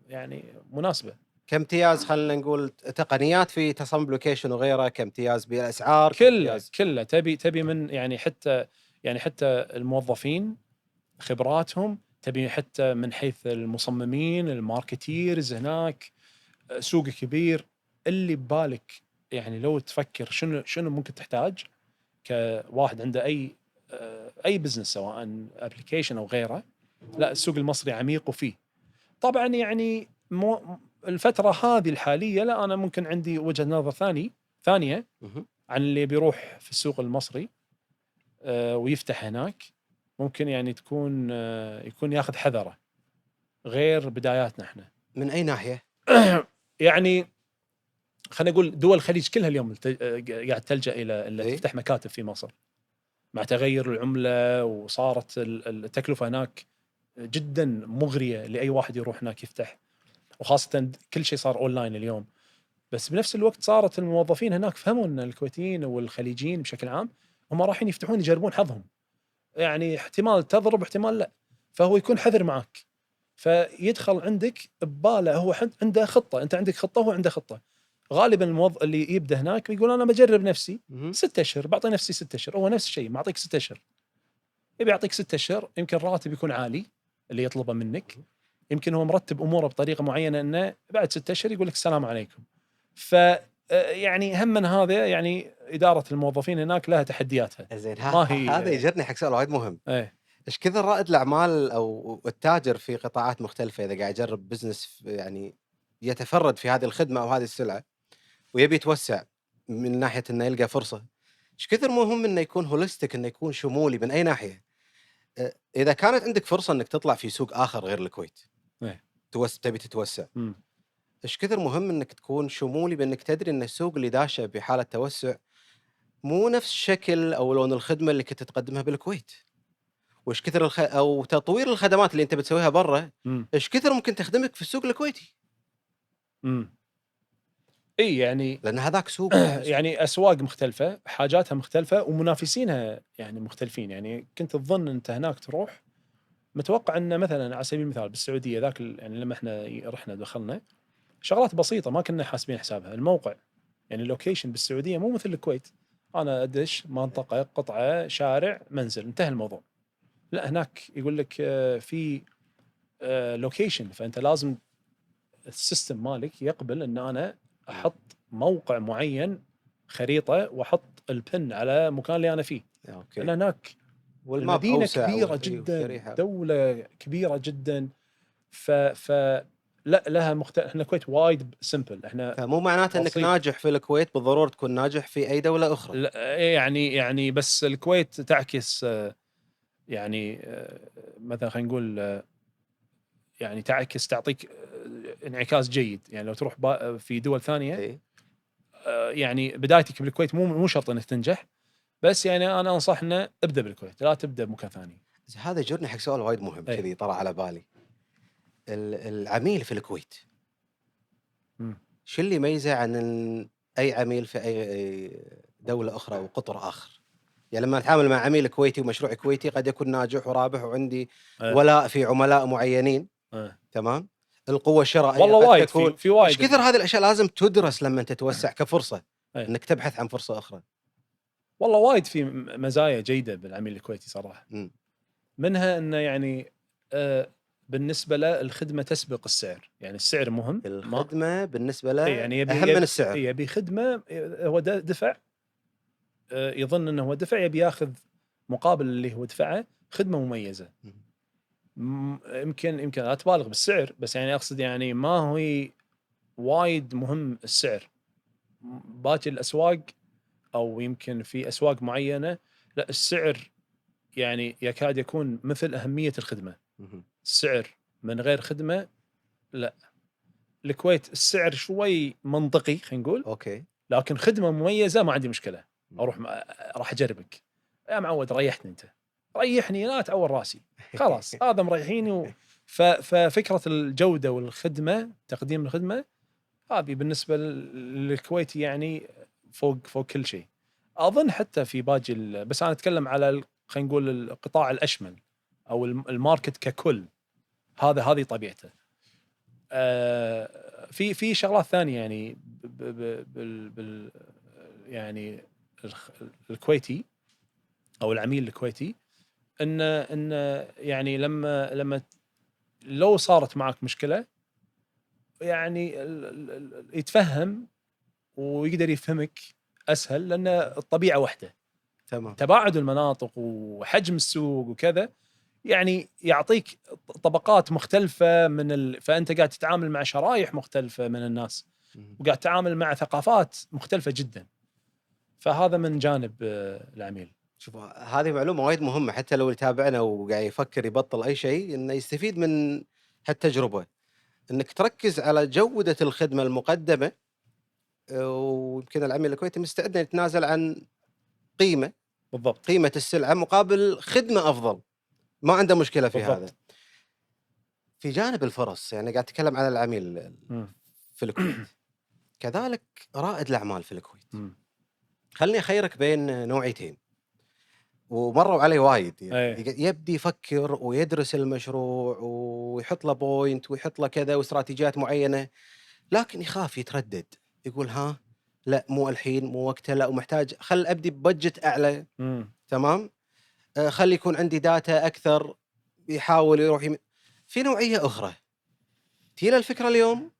Speaker 1: يعني مناسبة.
Speaker 2: كامتياز خلينا نقول تقنيات في تصميم ابلكيشن وغيره، كامتياز بالاسعار،
Speaker 1: كله
Speaker 2: كامتياز.
Speaker 1: كله تبي من يعني حتى الموظفين خبراتهم، تبي حتى من حيث المصممين الماركتيرز هناك. سوق كبير اللي ببالك. يعني لو تفكر شنو ممكن تحتاج كواحد عنده اي بزنس سواء ابلكيشن او غيره، لا السوق المصري عميق وفيه. طبعا يعني الفتره هذه الحاليه لا انا ممكن عندي وجهه نظر ثانيه عن اللي بيروح في السوق المصري ويفتح هناك. ممكن يعني يكون ياخذ حذره غير بداياتنا احنا.
Speaker 2: من اي ناحيه؟
Speaker 1: يعني خلينا نقول دول الخليج كلها اليوم قاعد تلجأ الى
Speaker 2: إيه؟
Speaker 1: تفتح مكاتب في مصر مع تغير العملة، وصارت التكلفة هناك جدا مغرية لأي واحد يروح هناك يفتح، وخاصة كل شيء صار أونلاين اليوم. بس بنفس الوقت صارت الموظفين هناك فهموا أن الكويتيين والخليجيين بشكل عام هم رايحين يفتحون يجربون حظهم، يعني احتمال تضرب احتمال لا، فهو يكون حذر معك. فيدخل عندك بباله هو عنده خطة، أنت عندك خطة وهو عنده خطة. غالبا الموظف اللي يبدأ هناك يقول أنا بجرب نفسي 6 أشهر، بعطي نفسي 6 أشهر. هو نفس الشيء معطيك 6 أشهر، يبي يعطيك 6 أشهر، يمكن راتب يكون عالي اللي يطلبه منك، يمكن هو مرتب اموره بطريقه معينه انه بعد 6 أشهر يقول لك السلام عليكم. ف يعني هم من هذا يعني اداره الموظفين هناك لها تحدياتها.
Speaker 2: زين،
Speaker 1: ما
Speaker 2: هذا
Speaker 1: هي
Speaker 2: يجرني حق سؤال وايد مهم.
Speaker 1: ايه
Speaker 2: ايش كثر رائد الاعمال او التاجر في قطاعات مختلفه اذا قاعد يجرب بزنس يعني يتفرد في هذه الخدمه او هذه السلعه ويبي يتوسع من ناحيه انه يلقى فرصه، ايش كثر مهم انه يكون هوليستيك، انه يكون شمولي من اي ناحيه؟ اذا كانت عندك فرصه انك تطلع في سوق اخر غير الكويت،
Speaker 1: ايه
Speaker 2: تبي تتوسع،
Speaker 1: امم
Speaker 2: ايش كثر مهم انك تكون شمولي بانك تدري ان السوق اللي داشه بحاله توسع مو نفس شكل او لون الخدمه اللي كنت تقدمها بالكويت، وايش كثر او تطوير الخدمات اللي انت بتسويها برا،
Speaker 1: امم
Speaker 2: ايش كثر ممكن تخدمك في السوق الكويتي،
Speaker 1: امم اي يعني
Speaker 2: لان هذاك سوق
Speaker 1: يعني اسواق مختلفه، حاجاتها مختلفه، ومنافسينها يعني مختلفين. يعني كنت تظن انت هناك تروح متوقع ان مثلا على سبيل المثال بالسعوديه يعني لما احنا رحنا دخلنا شغلات بسيطه ما كنا حاسبين حسابها. الموقع يعني اللوكيشن بالسعوديه مو مثل الكويت، انا ادش منطقه قطعه شارع منزل انتهى الموضوع. لا هناك يقول لك في لوكيشن، فانت لازم السيستم مالك يقبل ان انا احط موقع معين، خريطه، واحط البن على مكان اللي انا فيه. لان
Speaker 2: اوكي.
Speaker 1: هناك
Speaker 2: والماب
Speaker 1: المدينه
Speaker 2: أوسع
Speaker 1: كبيره جدا،
Speaker 2: وشريحة.
Speaker 1: دوله كبيره جدا. ف لا لها احنا الكويت وايد سمبل، احنا
Speaker 2: فمو معناته انك
Speaker 1: بسيط.
Speaker 2: ناجح في الكويت بالضروره تكون ناجح في اي دوله اخرى.
Speaker 1: يعني بس الكويت تعكس يعني مثلا خلينا نقول يعني تعطيك انعكاس جيد. يعني لو تروح في دول ثانيه
Speaker 2: اي
Speaker 1: يعني بدايتك بالكويت مو شرط انك تنجح، بس يعني انا انصح انه ابدا بالكويت، لا تبدا بمكان ثاني.
Speaker 2: هذا جرني حق سؤال وايد مهم
Speaker 1: أي.
Speaker 2: كذي طرى على بالي. العميل في الكويت
Speaker 1: مم.
Speaker 2: شو اللي يميزه عن اي عميل في اي دوله اخرى او قطر اخر؟ يعني لما اتعامل مع عميل كويتي ومشروع كويتي قد يكون ناجح ورابح وعندي
Speaker 1: أه.
Speaker 2: ولاء في عملاء معينين،
Speaker 1: أه.
Speaker 2: تمام؟ القوه الشرائيه
Speaker 1: والله
Speaker 2: قد
Speaker 1: وايد
Speaker 2: تكون.
Speaker 1: في
Speaker 2: ايش
Speaker 1: وايد
Speaker 2: كثر هذه الاشياء لازم تدرس لما تتوسع كفرصه
Speaker 1: أه.
Speaker 2: انك تبحث عن فرصه اخرى.
Speaker 1: والله وايد في مزايا جيده بالعميل الكويتي صراحه.
Speaker 2: م.
Speaker 1: منها انه يعني بالنسبه له الخدمه تسبق السعر، يعني السعر مهم.
Speaker 2: الخدمه بالنسبه له
Speaker 1: يعني
Speaker 2: اهم من السعر.
Speaker 1: يبي خدمه، هو دفع يظن انه هو دفع، يبي ياخذ مقابل اللي هو دفعه خدمه مميزه. يمكن لا تبالغ بالسعر، بس يعني اقصد يعني ما هو وايد مهم السعر. باقي الاسواق او يمكن في اسواق معينه لا السعر يعني يكاد يكون مثل اهميه الخدمه. السعر من غير خدمه لا. الكويت السعر شوي منطقي خلينا نقول،
Speaker 2: اوكي.
Speaker 1: لكن خدمه مميزه ما عندي مشكله. اروح راح اجربك يا معود، ريحتني انت، ريحني لا تعور راسي، خلاص هذا مريحيني. ففكره الجوده والخدمه، تقديم الخدمه هذه بالنسبه للكويتي يعني فوق كل شيء. اظن حتى في باقي بس انا اتكلم على خلينا نقول القطاع الاشمل او الماركت ككل، هذه طبيعته. في شغلات ثانيه يعني بال يعني الكويتي او العميل الكويتي، ان يعني لما لو صارت معك مشكله يعني يتفهم ويقدر يفهمك اسهل، لان الطبيعه واحده.
Speaker 2: تمام.
Speaker 1: تباعد المناطق وحجم السوق وكذا يعني يعطيك طبقات مختلفه فانت قاعد تتعامل مع شرائح مختلفه من الناس، وقاعد تتعامل مع ثقافات مختلفه جدا. فهذا من جانب العميل.
Speaker 2: شوف هذه معلومه وايد مهمه، حتى لو يتابعنا وقاعد يفكر يبطل اي شيء انه يستفيد من هالتجربه، انك تركز على جوده الخدمه المقدمه. ويمكن العميل الكويتي مستعد يتنازل عن
Speaker 1: بالضبط.
Speaker 2: قيمه السلعه مقابل خدمه افضل، ما عنده مشكله في
Speaker 1: بالضبط.
Speaker 2: هذا. في جانب الفرص، يعني قاعد اتكلم على العميل في الكويت كذلك رائد الاعمال في الكويت. خلني اخيرك بين نوعيتين ومروا علي وايد، يعني يبدي يفكر ويدرس المشروع ويحط له بوينت ويحط له كذا واستراتيجيات معينه، لكن يخاف يتردد، يقول ها لا مو الحين مو وقته، لا ومحتاج خل ابدي ببجت اعلى. تمام. خلي يكون عندي داتا اكثر، يحاول يروح في نوعيه اخرى تيله الفكره اليوم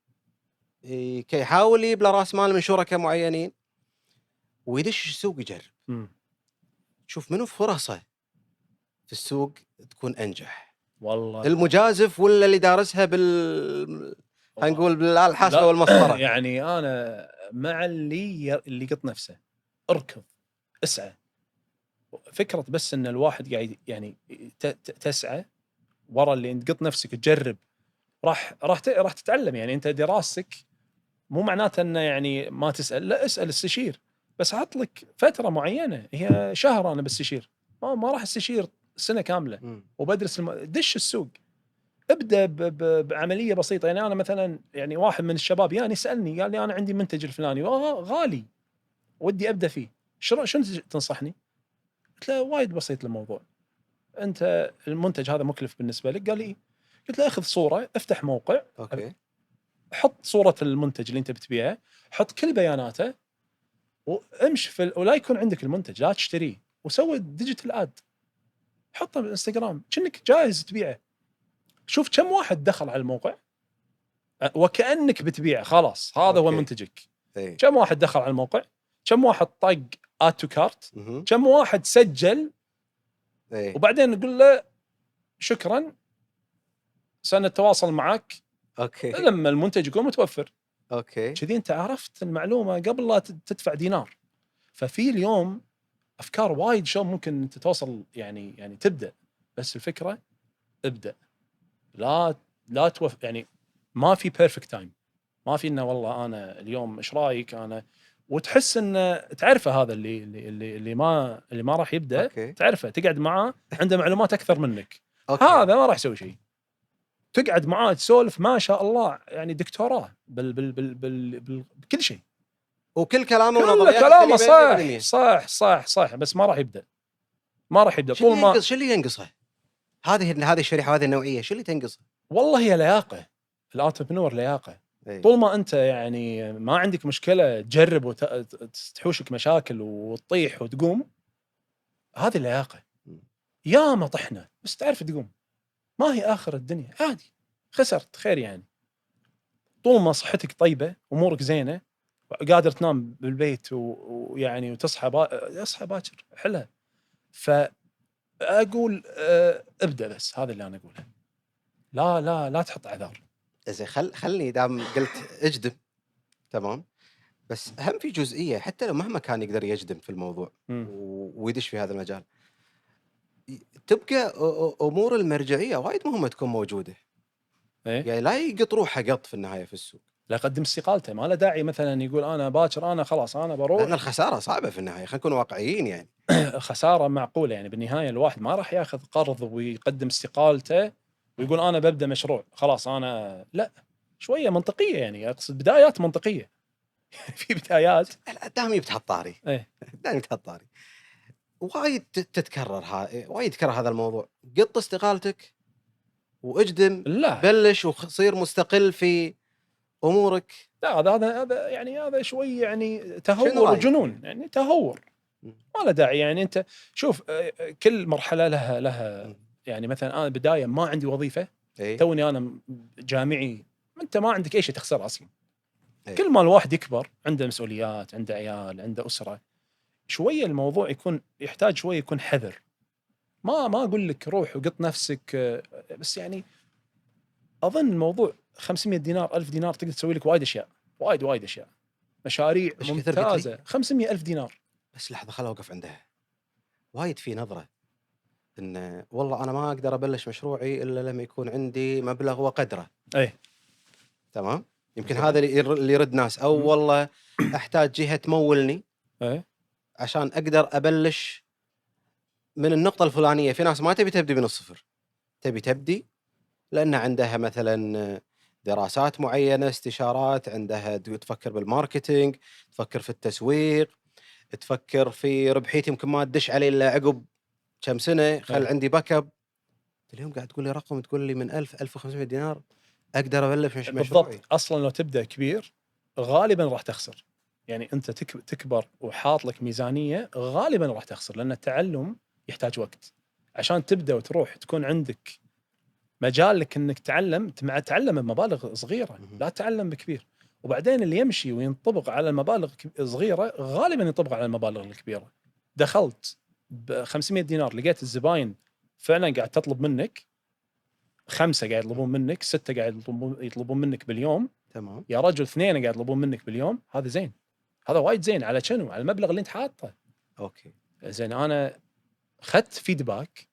Speaker 2: كي يحاول يبلى راس مال من شركاء معينين ويدش السوق يجرب، شوف منو فرصه في السوق تكون انجح،
Speaker 1: والله
Speaker 2: المجازف ولا اللي دارسها خلينا نقول بالآلة الحاسبة والمسطرة.
Speaker 1: يعني انا مع اللي يقط نفسه، اركض اسعى. فكره بس ان الواحد قاعد يعني تسعى ورا اللي انت قط نفسك تجرب، راح تتعلم. يعني انت دراستك مو معناته انه يعني ما تسال، لا اسال استشير، بس حط لك فتره معينه، هي شهر انا بستشير، ما راح استشير سنه كامله وبدرس دش السوق. ابدا بعمليه بسيطه. يعني انا مثلا يعني واحد من الشباب يعني سالني قال لي انا عندي منتج الفلاني غالي ودي ابدا فيه، شنو تنصحني؟ قلت له وايد بسيط الموضوع، انت المنتج هذا مكلف بالنسبه لك؟ قال لي. قلت له اخذ صوره، افتح موقع،
Speaker 2: اوكي،
Speaker 1: حط صوره المنتج اللي انت بتبيعه، حط كل بياناته وامشي ولا يكون عندك المنتج لا تشتريه، وسوي ديجيتال اد، حطه بالانستغرام كأنك جاهز تبيعه. شوف كم واحد دخل على الموقع وكأنك بتبيعه، خلاص هذا هو منتجك. كم واحد دخل على الموقع، كم واحد طق اد تو كارت، كم واحد سجل
Speaker 2: إيه.
Speaker 1: وبعدين نقول له شكرا سنتواصل معك
Speaker 2: اوكي
Speaker 1: لما المنتج يكون متوفر.
Speaker 2: اوكي
Speaker 1: كذي انت عرفت المعلومه قبل لا تدفع دينار. ففي اليوم افكار وايد شلون ممكن انت توصل يعني تبدا، بس الفكره ابدا. لا يعني ما في بيرفكت تايم، ما في انه والله انا اليوم ايش رايك انا، وتحس انه تعرفه هذا اللي ما راح يبدا،
Speaker 2: اوكي
Speaker 1: تعرفه تقعد معاه عنده معلومات اكثر منك.
Speaker 2: اوكي
Speaker 1: هذا ما راح يسوي شيء. تقعد معاه تسولف ما شاء الله يعني دكتوراه بكل شيء،
Speaker 2: وكل كلامه
Speaker 1: كل
Speaker 2: ونظرياته
Speaker 1: كلامه
Speaker 2: سليمه
Speaker 1: صح
Speaker 2: 100%.
Speaker 1: صح صح صح، بس ما راح يبدا، ما راح يبدا طول ما.
Speaker 2: شو اللي ينقصه؟ هذه الشريحه هذه النوعيه شو اللي تنقصه؟
Speaker 1: والله هي لياقه، الانتربرنور لياقه.
Speaker 2: إيه.
Speaker 1: طول ما انت يعني ما عندك مشكله تجرب وتحوشك مشاكل وتطيح وتقوم، هذه اللياقه. ياما طحنا بس تعرف تقوم، ما هي اخر الدنيا، عادي خسرت خير يعني. طول ما صحتك طيبه امورك زينه قادر تنام بالبيت ويعني وتصحى اصحى باكر حلها. فاقول ابدا، بس هذا اللي انا اقوله. لا تحط اعذار.
Speaker 2: زين خلني دام قلت اجدم تمام، بس هم في جزئيه حتى لو مهما كان يقدر يجدم في الموضوع ويدش في هذا المجال، تبقى امور المرجعيه وايد مهمه تكون موجوده.
Speaker 1: ايه
Speaker 2: يعني لا يقط روحه قط في النهايه في السوق،
Speaker 1: لا يقدم استقالته، ما له داعي مثلا يقول انا باكر انا خلاص انا
Speaker 2: لان
Speaker 1: بروح.
Speaker 2: الخساره صعبه في النهايه، خلينا نكون واقعيين يعني.
Speaker 1: خساره معقوله يعني، بالنهايه الواحد ما راح ياخذ قرض ويقدم استقالته ويقول انا ببدا مشروع خلاص انا لا. شويه منطقيه يعني، اقصد بدايات منطقيه. في بدايات
Speaker 2: دائما بتحط طاري،
Speaker 1: ايه
Speaker 2: دائما بتحط طاري. وايد تتكرر وايد يتكرر هذا الموضوع. قط استقالتك واجدم،
Speaker 1: لا
Speaker 2: بلش وصير مستقل في امورك.
Speaker 1: لا هذا يعني هذا شوي يعني
Speaker 2: شنو
Speaker 1: تهور
Speaker 2: رايك؟
Speaker 1: وجنون، يعني تهور ما له داعي. يعني انت شوف كل مرحله لها يعني مثلا انا بدايه ما عندي وظيفه،
Speaker 2: اي
Speaker 1: توني انا جامعي، انت ما عندك اي شيء تخسر اصلا.
Speaker 2: إيه.
Speaker 1: كل ما الواحد يكبر عنده مسؤوليات، عنده عيال، عنده اسره، شويه الموضوع يكون يحتاج شويه يكون حذر. ما اقول لك روح وقط نفسك بس يعني اظن الموضوع 500 دينار 1000 دينار تقدر تسوي لك وايد اشياء، وايد اشياء، مشاريع
Speaker 2: ايش كثر قلت لي؟
Speaker 1: ممتازه. 500 ألف دينار.
Speaker 2: بس لحظه خل اوقف عندها. وايد في نظره ان والله انا ما اقدر ابلش مشروعي الا لما يكون عندي مبلغ وقدره.
Speaker 1: ايه
Speaker 2: تمام. يمكن
Speaker 1: زين.
Speaker 2: هذا اللي يرد ناس، او والله احتاج جهه تمولني
Speaker 1: ايه
Speaker 2: عشان اقدر ابلش من النقطه الفلانيه. في ناس ما تبي تبدي من الصفر، تبي تبدي لان عندها مثلا دراسات معينه، استشارات، عندها تفكر بالماركتينج، تفكر في التسويق، تفكر في ربحيتي يمكن ما تدش علي الا عقب كم سنه، خل
Speaker 1: إيه.
Speaker 2: عندي باك اب. اليوم قاعد تقول لي رقم، تقول لي من 1000 1500 دينار اقدر ابلش مشروعي.
Speaker 1: بالضبط. اصلا لو تبدا كبير غالبا راح تخسر. يعني انت تكبر وحاط لك ميزانيه غالبا راح تخسر، لان التعلم يحتاج وقت. عشان تبدا وتروح تكون عندك مجال لك انك تعلم بمبالغ صغيره، لا تتعلم بكبير. وبعدين اللي يمشي وينطبق على المبالغ صغيره غالبا ينطبق على المبالغ الكبيره. دخلت ب 500 دينار لقيت الزباين فعلا قاعد تطلب منك، 5 قاعد يطلبون منك، 6 قاعد يطلبون منك باليوم،
Speaker 2: تمام.
Speaker 1: يا رجل 2 قاعد يطلبون منك باليوم، هذا زين. هذا وايد زين على شنو؟ على المبلغ اللي انت حاطه.
Speaker 2: اوكي.
Speaker 1: زين انا اخذت فيدباك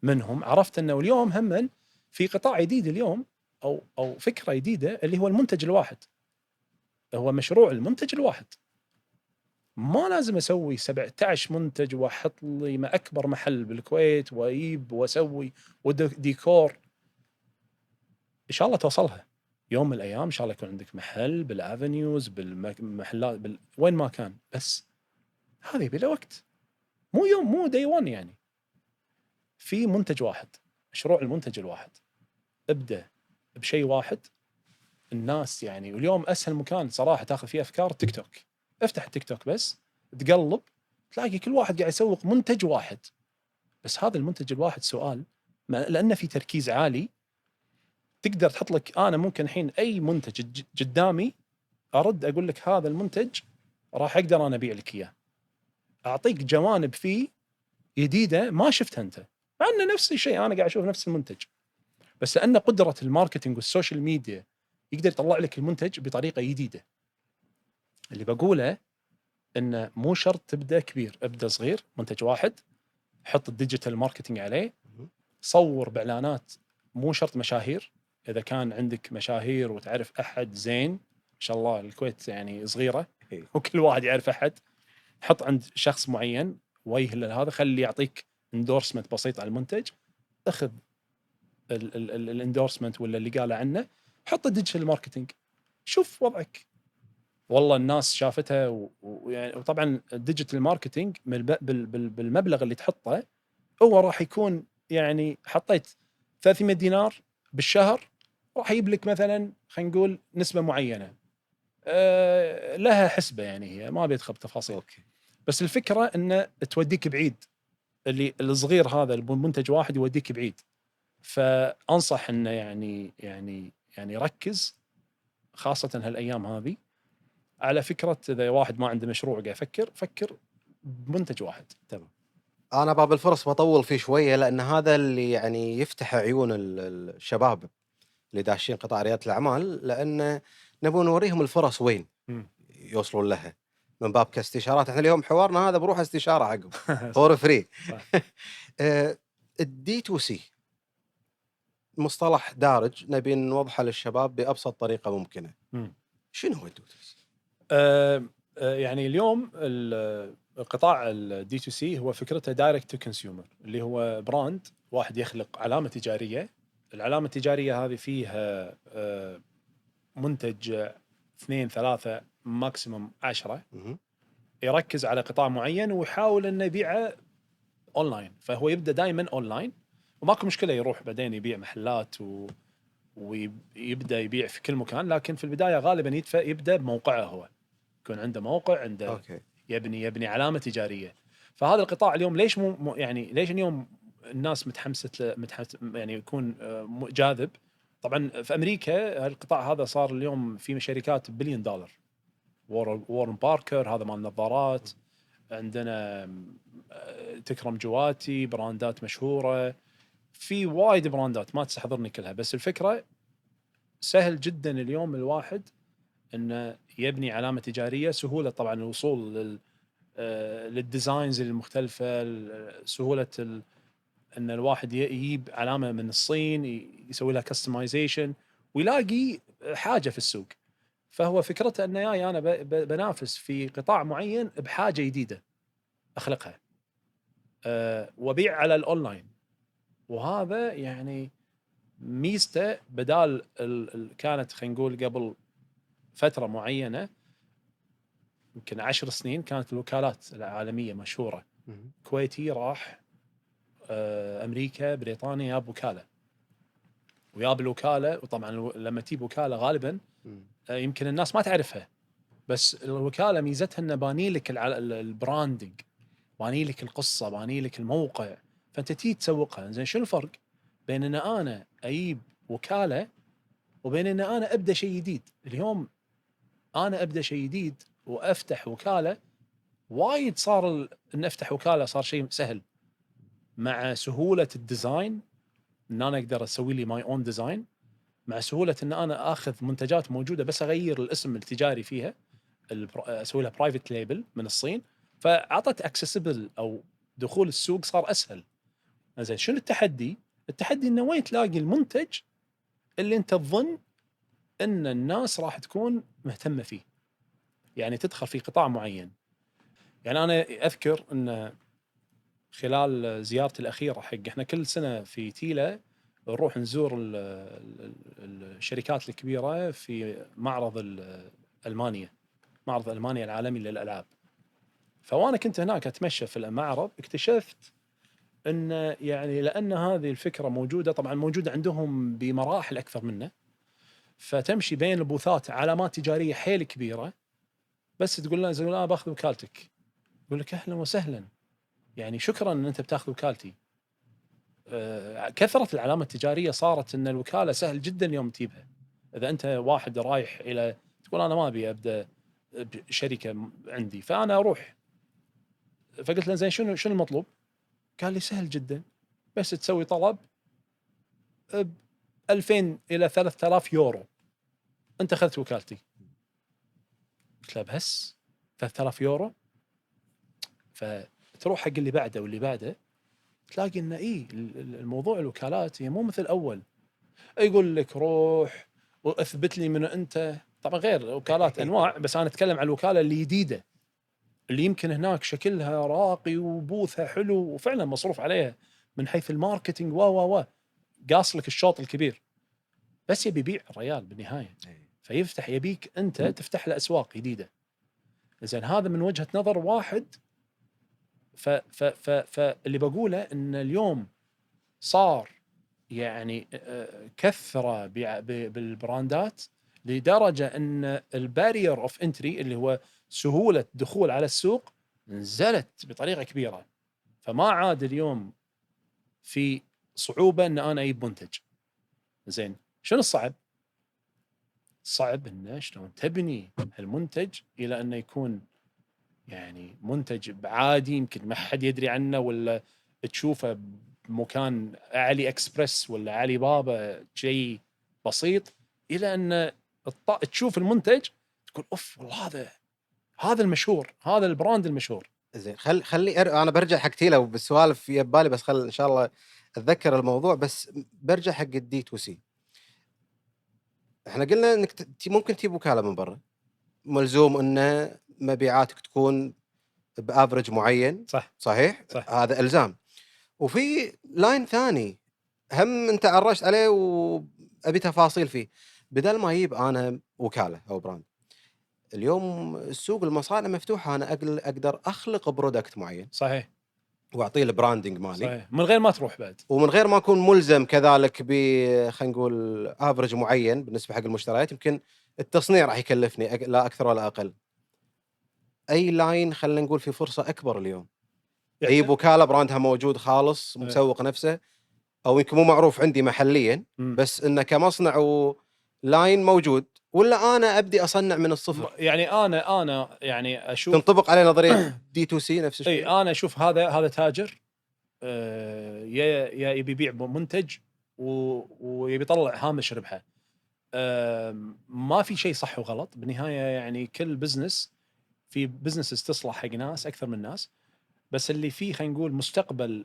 Speaker 1: منهم، عرفت انه اليوم هم في قطاع جديد اليوم او فكره جديده اللي هو المنتج الواحد. هو مشروع المنتج الواحد. ما لازم اسوي 17 منتج واحط لي ما اكبر محل بالكويت واجيب واسوي وديكور. ان شاء الله توصلها يوم من الايام، ان شاء الله يكون عندك محل بالافنيوز بالمحلات وين ما كان، بس هذا يبي له وقت، مو يوم مو داي 1 يعني. في منتج واحد، مشروع المنتج الواحد، ابدا بشيء واحد. الناس يعني واليوم اسهل مكان صراحه تاخذ فيه افكار تيك توك. افتح التيك توك بس تقلب تلاقي كل واحد قاعد يسوق منتج واحد. بس هذا المنتج الواحد سؤال، لانه في تركيز عالي تقدر تحط لك. انا ممكن الحين اي منتج قدامي ارد اقول لك هذا المنتج راح اقدر انا ابيع لك اياه، اعطيك جوانب فيه جديده ما شفتها انت، مع انه نفس الشيء انا قاعد اشوف نفس المنتج، بس لان قدره الماركتينج والسوشيال ميديا يقدر يطلع لك المنتج بطريقه جديده. اللي بقوله انه مو شرط تبدا كبير، ابدا صغير، منتج واحد، حط الديجيتال ماركتينج عليه، صور باعلانات، مو شرط مشاهير. اذا كان عندك مشاهير وتعرف احد زين، ان شاء الله الكويت يعني صغيره وكل واحد يعرف احد، حط عند شخص معين وجه هذا، خليه يعطيك اندورسمنت بسيط على المنتج، اخذ الاندورسمنت ولا اللي قاله عنه، حط الديجيتال ماركتينج، شوف وضعك. والله الناس شافتها ويعني وطبعا الديجيتال ماركتينج بالمبلغ اللي تحطه هو راح يكون، يعني حطيت 300 دينار بالشهر، راح يجيب لك مثلا خلينا نقول نسبة معينة، لها حسبة، يعني هي ما بيدخل بتفاصيل.
Speaker 2: اوكي.
Speaker 1: بس الفكرة انه توديك بعيد، اللي الصغير هذا المنتج واحد يوديك بعيد. فانصح انه يعني ركز، خاصة هالايام هذه، على فكرة اذا واحد ما عنده مشروع قاعد يفكر، فكر بمنتج واحد.
Speaker 2: تمام. انا باب الفرص بطول فيه شويه، لان هذا اللي يعني يفتح عيون الشباب اللي داشين قطاع رياده الاعمال، لان نبغى نوريهم الفرص وين يوصلون لها، من باب كاستشارات. احنا اليوم حوارنا هذا بروح استشاره عقب فور فري. الدي تو سي مصطلح دارج، نبي نوضحه للشباب بابسط طريقه ممكنه. شنو هو الدي تو سي؟
Speaker 1: يعني اليوم قطاع الدي تو سي هو فكرته دايركت تو كونسيومر، اللي هو براند واحد يخلق علامه تجاريه. العلامه التجاريه هذه فيها منتج 2 3 ماكسيموم 10، يركز على قطاع معين ويحاول انه يبيعه اونلاين. فهو يبدا دائما اونلاين، وماكو مشكله يروح بعدين يبيع محلات ويبدا يبيع في كل مكان، لكن في البدايه غالبا يبدا بموقعه هو، يكون عنده موقع، عنده
Speaker 2: أوكي.
Speaker 1: يبني علامه تجاريه. فهذا القطاع اليوم ليش يعني ليش اليوم الناس متحمسه يعني يكون جاذب؟ طبعا في امريكا القطاع هذا صار اليوم في شركات بليون دولار، وارن باركر هذا مال النظارات، عندنا تكرم جواتي، براندات مشهوره، في وايد براندات ما تستحضرني كلها. بس الفكره سهل جدا اليوم الواحد انه يبني علامه تجاريه، سهوله طبعا الوصول للديزاينز المختلفه، سهوله ان الواحد يجيب علامه من الصين يسوي لها كستمايزيشن ويلاقي حاجه في السوق. فهو فكرته انه جاي انا بنافس في قطاع معين بحاجه جديده اخلقها، وبيع على الاونلاين. وهذا يعني ميزته، بدال كانت خلينا نقول قبل فتره معينه يمكن 10 سنين كانت الوكالات العالميه مشهوره، كويتي راح امريكا بريطانيا جاب وكاله، وياب الوكاله، وطبعا لما تجيب وكاله غالبا يمكن الناس ما تعرفها، بس الوكاله ميزتها انه باني لك البراندنج، باني لك القصه، باني لك الموقع، فانت تيجي تسوقها. زين شنو الفرق بين ان انا اجيب وكاله وبين ان انا ابدا شيء جديد؟ اليوم انا ابدا شيء جديد وافتح وكاله، وايد صار ان افتح وكاله صار شيء سهل، مع سهوله الديزاين، ان انا اقدر اسوي لي ماي اون ديزاين، مع سهوله ان انا اخذ منتجات موجوده بس اغير الاسم التجاري فيها، اسوي لها برايفت ليبل من الصين، فاعطت اكسسبل او دخول السوق صار اسهل. زين شنو التحدي؟ التحدي انه وين تلاقي المنتج اللي انت تظن ان الناس راح تكون مهتمه فيه، يعني تدخل في قطاع معين. يعني انا اذكر ان خلال زيارتي الاخيره حق، احنا كل سنه في تيلا نروح نزور الشركات الكبيره في معرض المانيا، معرض المانيا العالمي للالعاب. فوانا كنت هناك اتمشى في المعرض، اكتشفت ان يعني لان هذه الفكره موجوده، طبعا موجوده عندهم بمراحل اكثر منه، فتمشي بين البوثات علامات تجاريه حيل كبيره، بس تقول له زي انا باخذ وكالتك، يقول لك اهلا وسهلا، يعني شكرا ان انت بتاخذ وكالتي. كثرة العلامة التجارية صارت ان الوكالة سهل جدا يوم تجيبها. اذا انت واحد رايح الى تقول انا ما ابي ابدا بشركة عندي، فانا اروح، فقلت له زين شنو المطلوب؟ قال لي سهل جدا، بس تسوي طلب ب 2000 الى 3000 يورو انت اخذت وكالتي. قلت له بس 3000 يورو؟ فتروح حق اللي بعده واللي بعده، تلاقي انه الموضوع الوكالات هي مو مثل اول. يقول لك روح واثبت لي من انت. طبعا غير وكالات انواع، بس انا اتكلم عن الوكاله اللي جديده، اللي يمكن هناك شكلها راقي وبوثها حلو وفعلا مصروف عليها من حيث الماركتينج و قاص لك الشوط الكبير، بس يبي يبيع الريال بالنهايه. فيفتح يبيك انت تفتح له اسواق جديده. زين هذا من وجهه نظر واحد. فاللي بقوله ان اليوم صار يعني كثره بالبراندات لدرجه ان البارير اوف انتري اللي هو سهوله دخول على السوق نزلت بطريقه كبيره. فما عاد اليوم في صعوبه ان انا اجيب منتج. زين شنو الصعب؟ صعب انه شلون تبني المنتج الى انه يكون يعني منتج عادي يمكن ما حد يدري عنه، ولا تشوفه بمكان علي اكسبرس ولا علي بابا شيء بسيط، الى ان تشوف المنتج تقول اوف والله هذا المشهور، هذا البراند المشهور.
Speaker 2: زين انا برجع حق تيلا بالسوالف في بالي، بس خل ان شاء الله اتذكر الموضوع. بس برجع حق الدي تو سي. احنا قلنا انك ممكن تجيب وكاله من برا، ملزوم ان مبيعاتك تكون بافرج معين.
Speaker 1: صح
Speaker 2: صحيح.
Speaker 1: صح.
Speaker 2: هذا الزام. وفي لاين ثاني هم انت عرشت عليه وابي تفاصيل فيه. بدل ما اجيب انا وكاله او براند، اليوم السوق المصانع مفتوحه، انا اقدر اخلق برودكت معين
Speaker 1: صحيح
Speaker 2: واعطيه البراندنج مالي.
Speaker 1: صحيح من غير ما تروح بعد،
Speaker 2: ومن غير ما اكون ملزم كذلك ب خلينا نقول افرج معين بالنسبه حق المشتريات. يمكن التصنيع راح يكلفني لا اكثر ولا اقل. اي لاين خلينا نقول في فرصه اكبر اليوم. اي وكاله براندها موجود خالص مسوق نفسه، او يمكن مو معروف عندي محليا بس انه كمصنع ولاين موجود، ولا انا ابدي اصنع من الصفر.
Speaker 1: يعني انا يعني اشوف
Speaker 2: تنطبق عليه نظريه دي تو سي نفس الشيء.
Speaker 1: اي انا اشوف هذا تاجر يا يبي يبيع منتج ويبي يطلع هامش ربحه. ما في شيء صح وغلط بالنهايه، يعني كل بزنس في بزنسز تصلح حق ناس اكثر من ناس، بس اللي فيه خلينا نقول مستقبل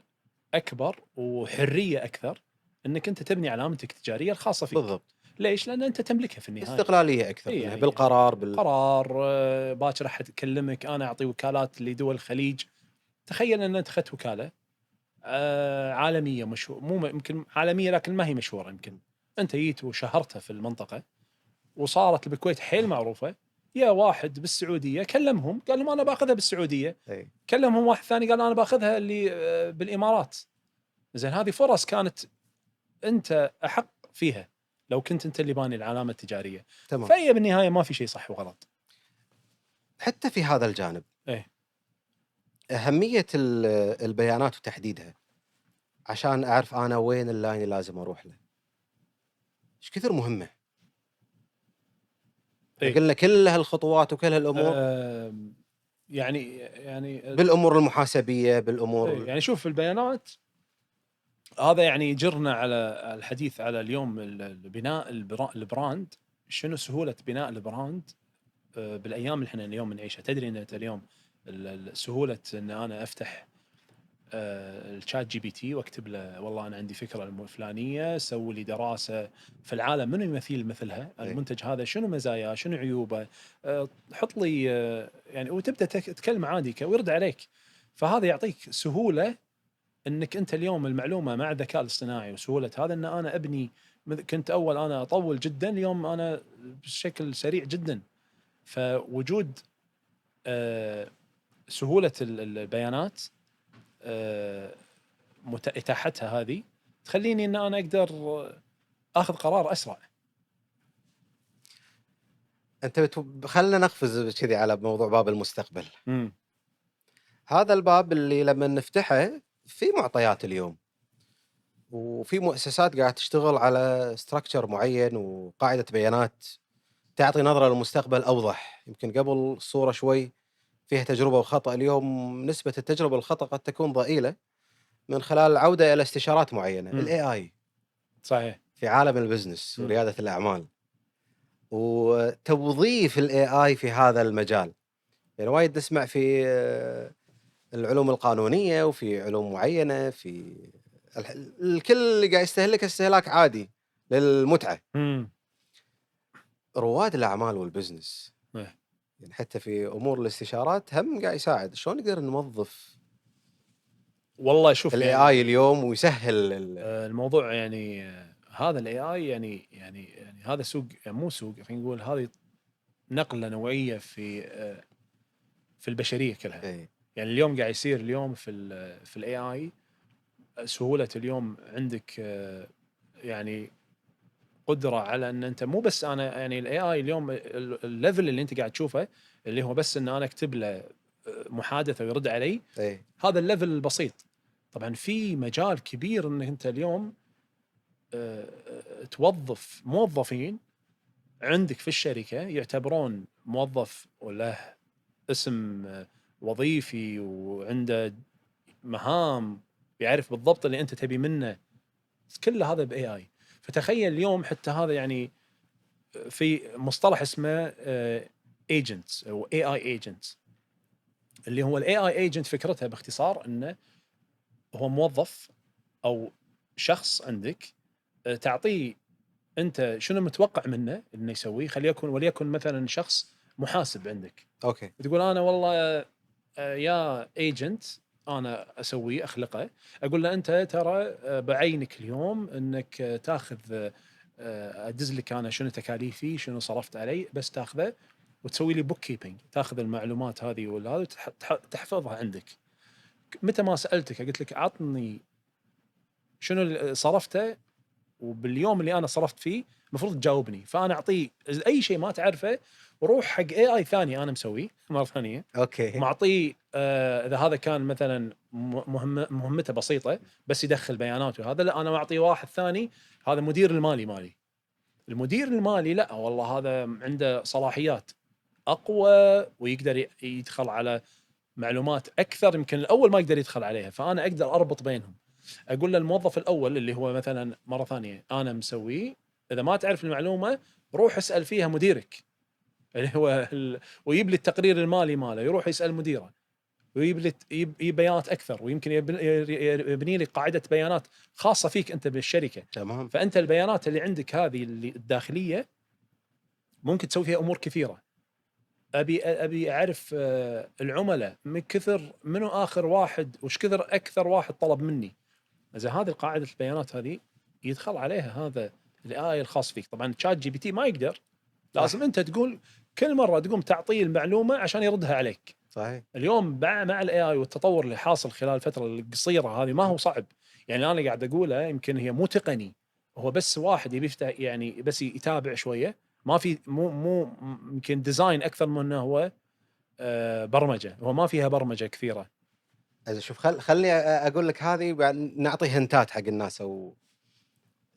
Speaker 1: اكبر وحريه اكثر انك انت تبني علامتك التجاريه الخاصه فيك.
Speaker 2: بالضبط.
Speaker 1: ليش؟ لان انت تملكها في النهايه،
Speaker 2: استقلاليه اكثر
Speaker 1: إيه
Speaker 2: منها
Speaker 1: يعني
Speaker 2: بالقرار
Speaker 1: قرار. باكر احد يكلمك، انا اعطي وكالات لدول الخليج. تخيل ان انت اخذت وكاله عالميه مشهور، مو يمكن عالميه لكن ما هي مشهوره، يمكن انت جيت وشهرتها في المنطقه وصارت بالكويت حيل معروفه. يا واحد بالسعوديه كلمهم قال لهم انا باخذها بالسعوديه.
Speaker 2: أي.
Speaker 1: كلمهم واحد ثاني قال انا باخذها اللي بالامارات. زين هذه فرص كانت انت احق فيها لو كنت انت اللي باني العلامه التجاريه.
Speaker 2: تمام.
Speaker 1: فهي بالنهايه ما في شيء صح وغلط.
Speaker 2: حتى في هذا الجانب
Speaker 1: ايه
Speaker 2: اهميه البيانات وتحديدها، عشان اعرف انا وين اللاين اللي لازم اروح له. ايش كثر مهمه.
Speaker 1: إيه.
Speaker 2: قلنا كل هالخطوات وكل هالامور.
Speaker 1: يعني
Speaker 2: بالامور المحاسبيه بالامور
Speaker 1: إيه يعني شوف البيانات هذا يعني يجرنا على الحديث على اليوم بناء البراند. شنو سهوله بناء البراند بالايام اللي احنا اليوم نعيشها؟ تدري ان اليوم سهوله ان انا افتح الشات جي بي تي واكتب له والله انا عندي فكره الفلانيه، سوي لي دراسه في العالم منو يمثل مثلها، المنتج هذا شنو مزاياه شنو عيوبه، حط لي يعني وتبدا تتكلم عادي ويرد عليك. فهذا يعطيك سهوله انك انت اليوم المعلومه مع الذكاء الاصطناعي وسهوله هذا ان انا ابني. كنت اول انا اطول جدا، اليوم انا بشكل سريع جدا. فوجود سهوله البيانات اتاحتها هذه تخليني ان انا اقدر اخذ قرار اسرع.
Speaker 2: انت خلنا نقفز كذي على موضوع باب المستقبل. هذا الباب اللي لما نفتحه في معطيات اليوم، وفي مؤسسات قاعده تشتغل على ستراكشر معين وقاعده بيانات تعطي نظره للمستقبل اوضح. يمكن قبل الصوره شوي فيها تجربه وخطا، اليوم نسبه التجربه والخطا قد تكون ضئيله، من خلال العوده الى استشارات معينه. الاي اي
Speaker 1: صحيح.
Speaker 2: في عالم البزنس ورياده الاعمال وتوظيف الاي اي في هذا المجال، يعني وايد نسمع في العلوم القانونيه وفي علوم معينه، في الكل قاعد يستهلك استهلاك عادي للمتعه.
Speaker 1: امم
Speaker 2: رواد الاعمال والبزنس
Speaker 1: إيه.
Speaker 2: يعني حتى في امور الاستشارات هم قاعد يساعد. شلون نقدر نوظف
Speaker 1: والله شوف
Speaker 2: الاي
Speaker 1: يعني
Speaker 2: اي اليوم ويسهل
Speaker 1: الموضوع يعني هذا الاي اي يعني هذا سوق، يعني مو سوق، خلينا نقول هذه نقله نوعيه في البشريه كلها.
Speaker 2: إيه.
Speaker 1: يعني اليوم قاعد يصير اليوم في الاي اي سهوله. اليوم عندك يعني قدره على ان انت مو بس انا، يعني الاي اي اليوم الليفل اللي انت قاعد تشوفه اللي هو بس ان انا اكتب له محادثه ويرد علي،
Speaker 2: إيه.
Speaker 1: هذا الليفل البسيط. طبعا في مجال كبير انك انت اليوم توظف موظفين عندك في الشركه يعتبرون موظف وله اسم وظيفي وعنده مهام، يعرف بالضبط اللي انت تبي منه، كل هذا باي اي. فتخيل اليوم حتى هذا يعني في مصطلح اسمه ايجنتس او اي اي ايجنتس، اللي هو الاي اي ايجنت فكرتها باختصار انه هو موظف او شخص عندك تعطيه انت شنو متوقع منه انه يسويه. وليكن مثلا شخص محاسب عندك،
Speaker 2: اوكي.
Speaker 1: تقول انا والله يا ايجنت انا اسويه اخلقه، اقول له انت ترى بعينك اليوم انك تاخذ ادز لك انا شنو تكاليفي شنو صرفت علي، بس تاخذه وتسوي لي بوك كيبنج، تاخذ المعلومات هذه ولا هذه تحفظها عندك. متى ما سالتك قلت لك عطني شنو اللي صرفته وباليوم اللي انا صرفت فيه، المفروض تجاوبني. فانا اعطيه اي شيء ما تعرفه وروح حق اي اي ثاني انا مسويه مره ثانيه،
Speaker 2: اوكي.
Speaker 1: معطيه اذا هذا كان مثلا مهمته بسيطه بس يدخل بيانات وهذا، لا انا معطيه واحد ثاني هذا مدير المالي مالي. المدير المالي لا والله هذا عنده صلاحيات اقوى ويقدر يدخل على معلومات اكثر يمكن الاول ما يقدر يدخل عليها، فانا اقدر اربط بينهم. اقول للموظف الاول اللي هو مثلا مره ثانيه انا مسويه، اذا ما تعرف المعلومه روح اسال فيها مديرك اللي هو ويجيب لي التقرير المالي ماله، يروح يسال مديره ويجيب لي يجيب بيانات اكثر، ويمكن يبني لي قاعده بيانات خاصه فيك انت بالشركه.
Speaker 2: تمام.
Speaker 1: فانت البيانات اللي عندك هذه اللي الداخليه ممكن تسوي فيها امور كثيره. ابي اعرف العملاء من كثر منو اخر واحد وش كثر اكثر واحد طلب مني. اذا هذه قاعده البيانات هذه يدخل عليها هذا الاي اي الخاص فيك. طبعا تشات جي بي تي ما يقدر، لازم انت تقول كل مره تقوم تعطيه المعلومه عشان يردها عليك.
Speaker 2: صحيح.
Speaker 1: اليوم مع الاي اي والتطور اللي حاصل خلال الفتره القصيره هذه ما هو صعب. يعني انا قاعد اقوله يمكن هي مو تقني، هو بس واحد يبي يفتح يعني بس يتابع شويه، ما في مو يمكن ديزاين اكثر من انه هو برمجه، هو ما فيها برمجه كثيره.
Speaker 2: شوف خلني اقول لك هذه نعطي هنتات حق الناس او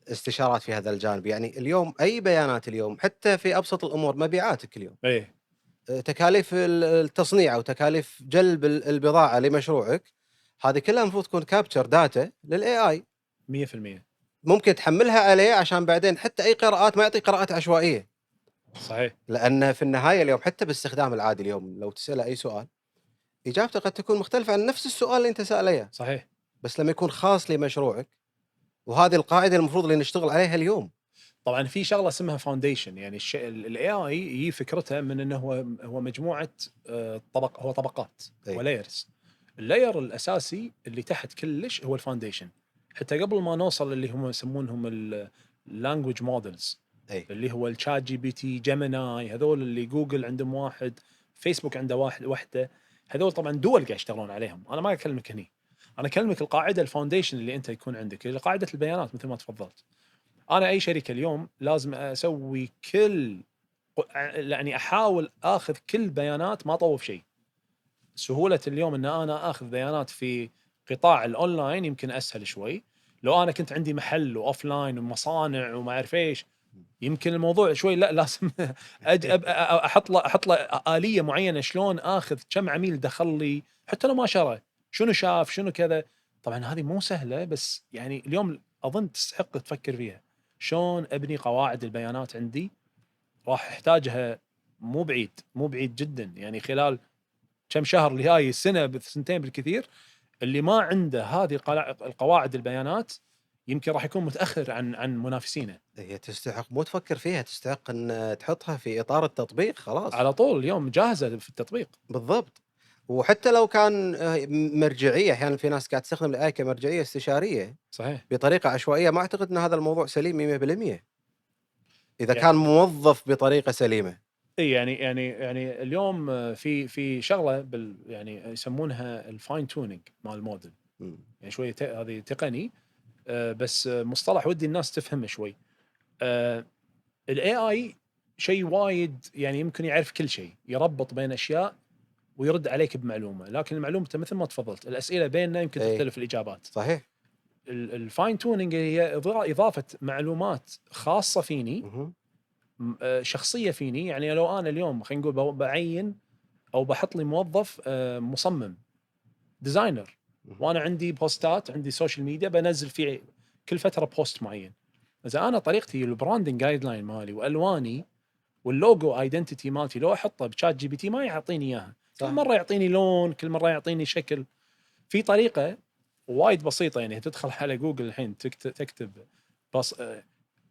Speaker 2: استشارات في هذا الجانب. يعني اليوم اي بيانات اليوم حتى في ابسط الامور، مبيعاتك اليوم،
Speaker 1: ايه
Speaker 2: تكاليف التصنيع او تكاليف جلب البضاعه لمشروعك، هذه كلها المفروض تكون كابتشر داتا للاي اي.
Speaker 1: 100%
Speaker 2: ممكن تحملها عليه عشان بعدين حتى اي قراءات ما يعطي قراءات عشوائيه.
Speaker 1: صحيح.
Speaker 2: لان في النهايه اليوم حتى باستخدام العادي اليوم لو تساله اي سؤال اجابته قد تكون مختلفه عن نفس السؤال اللي انت ساله اياه.
Speaker 1: صحيح.
Speaker 2: بس لما يكون خاص لمشروعك، وهذه القاعده المفروض اللي نشتغل عليها اليوم.
Speaker 1: طبعا في شغله اسمها فاونديشن، يعني الاي اي هي فكرتها من انه هو مجموعه هو طبقات
Speaker 2: أي.
Speaker 1: ولايرز. اللاير الاساسي اللي تحت كلش هو الفاونديشن، حتى قبل ما نوصل اللي هم يسمونهم اللانجوج مودلز اللي هو الشات جي بي تي، جيميناي، هذول اللي جوجل عندهم واحد، فيسبوك عنده وحده. هذول طبعا دول قاعد يشتغلون عليهم، انا ما اكلمك هني، انا اكلمك القاعده الفاونديشن اللي انت يكون عندك قاعده البيانات مثل ما تفضلت. انا اي شركه اليوم لازم اسوي يعني احاول اخذ كل بيانات ما طوف شيء. سهوله اليوم ان انا اخذ بيانات في قطاع الاونلاين يمكن اسهل شوي. لو انا كنت عندي محل واوف لاين ومصانع وما اعرف ايش، يمكن الموضوع شوي لا لازم احط له اليه معينه شلون اخذ كم عميل دخل لي حتى لو ما شرى، شنو شاف شنو كذا. طبعا هذه مو سهله، بس يعني اليوم اظن تستحق تفكر فيها. شلون ابني قواعد البيانات عندي؟ راح احتاجها مو بعيد جدا، يعني خلال كم شهر اللي هاي السنه بسنتين بالكثير. اللي ما عنده هذه القواعد البيانات يمكن راح يكون متاخر عن منافسينه.
Speaker 2: هي تستحق مو تفكر فيها، تستحق ان تحطها في اطار التطبيق خلاص.
Speaker 1: على طول اليوم جاهزه في التطبيق.
Speaker 2: بالضبط. وحتى لو كان مرجعيه، احيانا في ناس قاعد تستخدم الاي كمرجعيه استشاريه
Speaker 1: صحيح.
Speaker 2: بطريقه عشوائيه، ما اعتقد ان هذا الموضوع سليم 100% اذا
Speaker 1: يعني
Speaker 2: كان موظف بطريقه سليمه.
Speaker 1: اي يعني اليوم في شغله يعني يسمونها الفاين تونينج مال الموديل.
Speaker 2: مم.
Speaker 1: يعني شويه هذه تقني، بس مصطلح ودي الناس تفهمه شوي. الاي اي شيء وايد، يعني يمكن يعرف كل شيء، يربط بين اشياء ويرد عليك بمعلومه، لكن المعلومه مثل ما تفضلت الاسئله بيننا يمكن
Speaker 2: اي
Speaker 1: تختلف الاجابات.
Speaker 2: صحيح.
Speaker 1: الفاين تونينج هي اضافه معلومات خاصه فيني،
Speaker 2: مهم.
Speaker 1: شخصيه فيني. يعني لو انا اليوم خلينا نقول بعين او بحط لي موظف مصمم ديزاينر،
Speaker 2: مهم.
Speaker 1: وانا عندي بوستات، عندي سوشيال ميديا بنزل فيه كل فتره بوست معين. اذا انا طريقتي البراندنج جايد لاين مالي والواني واللوجو ايدنتيتي مالتي لو احطه بشات جي بي تي ما يعطيني اياها، كل
Speaker 2: صح.
Speaker 1: مره يعطيني لون، كل مره يعطيني شكل. في طريقه وايد بسيطه، يعني تدخل على جوجل الحين تكتب بس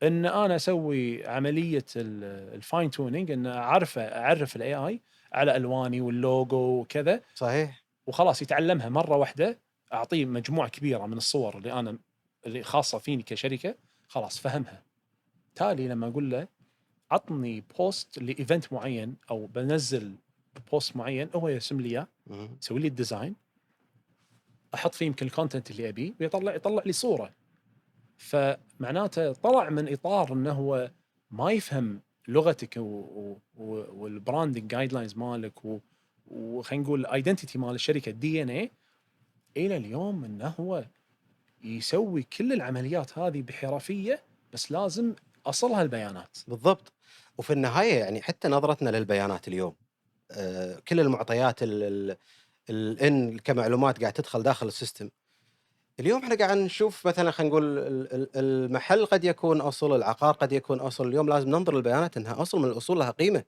Speaker 1: ان انا اسوي عمليه الفاين تونينج، ان اعرف الاي اي على الواني واللوجو وكذا،
Speaker 2: صحيح.
Speaker 1: وخلاص يتعلمها مره واحده. اعطيه مجموعه كبيره من الصور اللي خاصه فيني كشركه، خلاص فهمها. تالي لما اقول له عطني بوست لايفنت معين او بنزل بوست معين، هو يرسم لي اياه،
Speaker 2: مهم.
Speaker 1: يسوي لي الديزاين، احط فيه يمكن الكونتنت اللي ابيه، ويطلع لي صوره. فمعناته طلع من اطار انه هو ما يفهم لغتك والبراندنج جايد لاينز مالك وخلينا نقول الايدنتيتي مال الشركه، الدي ان اي، الى اليوم انه هو يسوي كل العمليات هذه بحرفيه، بس لازم اصلها البيانات.
Speaker 2: بالضبط. وفي النهايه يعني حتى نظرتنا للبيانات اليوم، كل المعطيات الان كمعلومات قاعد تدخل داخل السيستم. اليوم احنا قاعد نشوف مثلا، خلينا نقول المحل قد يكون اصل، العقار قد يكون اصل. اليوم لازم ننظر للبيانات انها اصل من الاصول، لها قيمه.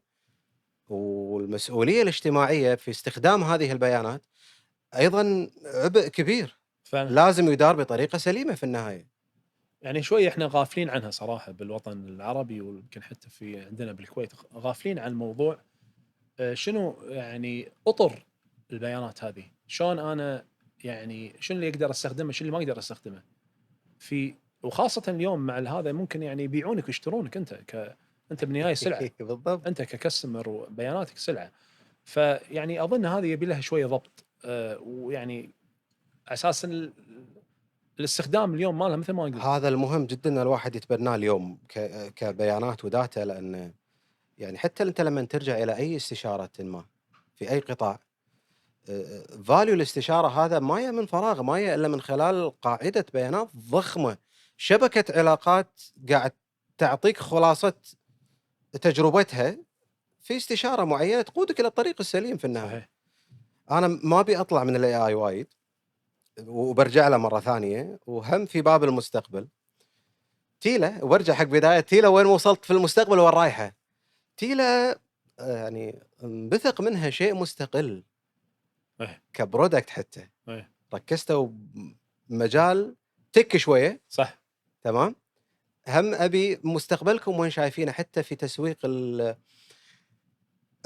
Speaker 2: والمسؤوليه الاجتماعيه في استخدام هذه البيانات ايضا عبء كبير،
Speaker 1: ف
Speaker 2: لازم يدار بطريقه سليمه في النهايه.
Speaker 1: يعني شوي احنا غافلين عنها صراحه بالوطن العربي، ويمكن حتى في عندنا بالكويت غافلين عن الموضوع. شنو يعني اطر البيانات هذه؟ شلون انا يعني شنو اللي اقدر استخدمه، شنو اللي ما اقدر استخدمه؟ في وخاصه اليوم مع هذا ممكن يعني يبيعونك ويشترونك انت بالنهايه سلعه،
Speaker 2: بالضبط.
Speaker 1: انت ككستمر وبياناتك سلعه. فيعني اظن هذه يبي لها شويه ضبط، ويعني اساسا الاستخدام اليوم مالها مثل ما قلت.
Speaker 2: هذا المهم جدا ان الواحد يتبناه اليوم كبيانات وداتا، لان يعني حتى انت لما ترجع الى اي استشاره ما في اي قطاع، فاليو الاستشاره هذا ما هي من فراغ، ما هي الا من خلال قاعده بيانات ضخمه، شبكه علاقات قاعد تعطيك خلاصه تجربتها في استشاره معينه تقودك الى الطريق السليم في النهايه.
Speaker 1: صحيح.
Speaker 2: انا ما ابي اطلع من الاي اي وايد، وبرجع له مره ثانيه، وهم في باب المستقبل تيلا، وبرجع حق بدايه تيلا وين وصلت في المستقبل وين رايحه. تيلا يعني انبثق منها شيء مستقل
Speaker 1: ايه.
Speaker 2: كبرودكت حتى،
Speaker 1: ايه.
Speaker 2: ركزتوا بمجال تك شويه.
Speaker 1: صح.
Speaker 2: تمام. هم ابي مستقبلكم وين شايفينه حتى في تسويق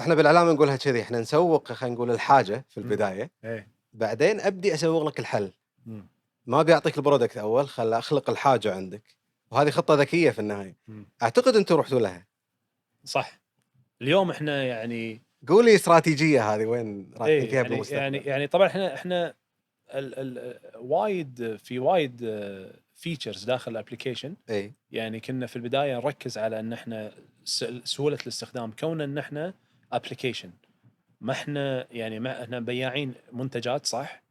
Speaker 2: احنا بالاعلام نقولها كذي، احنا نسوق خلينا نقول الحاجه في البدايه،
Speaker 1: ايه.
Speaker 2: بعدين ابدي اسوق لك الحل.
Speaker 1: مم.
Speaker 2: ما بيعطيك البرودكت اول، خل اخلق الحاجه عندك. وهذه خطه ذكيه في النهايه،
Speaker 1: مم.
Speaker 2: اعتقد انتم رحتوا لها.
Speaker 1: صح. اليوم احنا يعني
Speaker 2: قولي استراتيجيه هذه وين رايحين
Speaker 1: ايه
Speaker 2: فيها
Speaker 1: يعني يعني
Speaker 2: بالمستقبل.
Speaker 1: يعني طبعا احنا وايد فيتشرز داخل الابلكيشن.
Speaker 2: اي.
Speaker 1: يعني كنا في البدايه نركز على ان احنا سهوله الاستخدام، كون ان احنا ابلكيشن، ما احنا يعني ما احنا بياعين منتجات صح،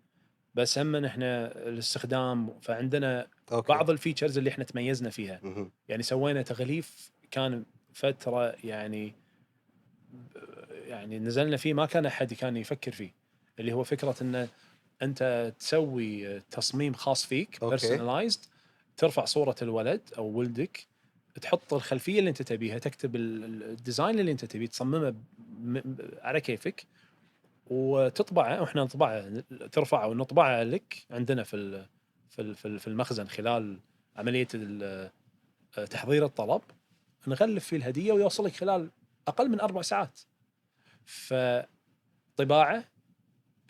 Speaker 1: بس هم احنا الاستخدام. فعندنا
Speaker 2: اوكي.
Speaker 1: بعض الفيتشرز اللي احنا تميزنا فيها.
Speaker 2: مهم.
Speaker 1: يعني سوينا تغليف كان فتره، يعني نزلنا فيه ما كان احد كان يفكر فيه، اللي هو فكره انه انت تسوي تصميم خاص فيك
Speaker 2: أوكي.
Speaker 1: بيرسونلايزد، ترفع صوره الولد او ولدك، تحط الخلفيه اللي انت تبيها، تكتب الديزاين اللي انت تبيه تصممه على كيفك، وتطبعه، واحنا نطبعه، ترفعه ونطبعه لك عندنا في المخزن خلال عمليه تحضير الطلب، نغلف فيه الهديه ويوصلك خلال اقل من 4 ساعات. فطباعه،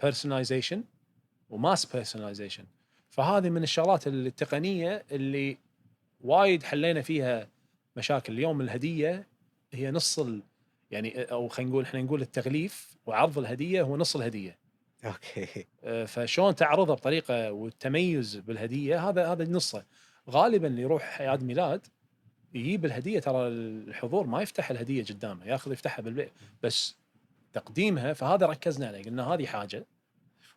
Speaker 1: بيرسوناليزيشن، وماس بيرسوناليزيشن. فهذه من الشغلات التقنيه اللي وايد حلينا فيها مشاكل. اليوم الهديه هي نص يعني، او خلينا نقول، احنا نقول التغليف وعرض الهديه هو نص الهديه.
Speaker 2: اوكي.
Speaker 1: فشلون تعرضها بطريقه والتميز بالهديه، هذا نصه. غالبا اللي يروح عيد ميلاد يجيب الهديه، ترى الحضور ما يفتح الهديه قدامه، ياخذ يفتحها بالبيت، بس تقديمها. فهذا ركزنا عليه، قلنا هذه حاجه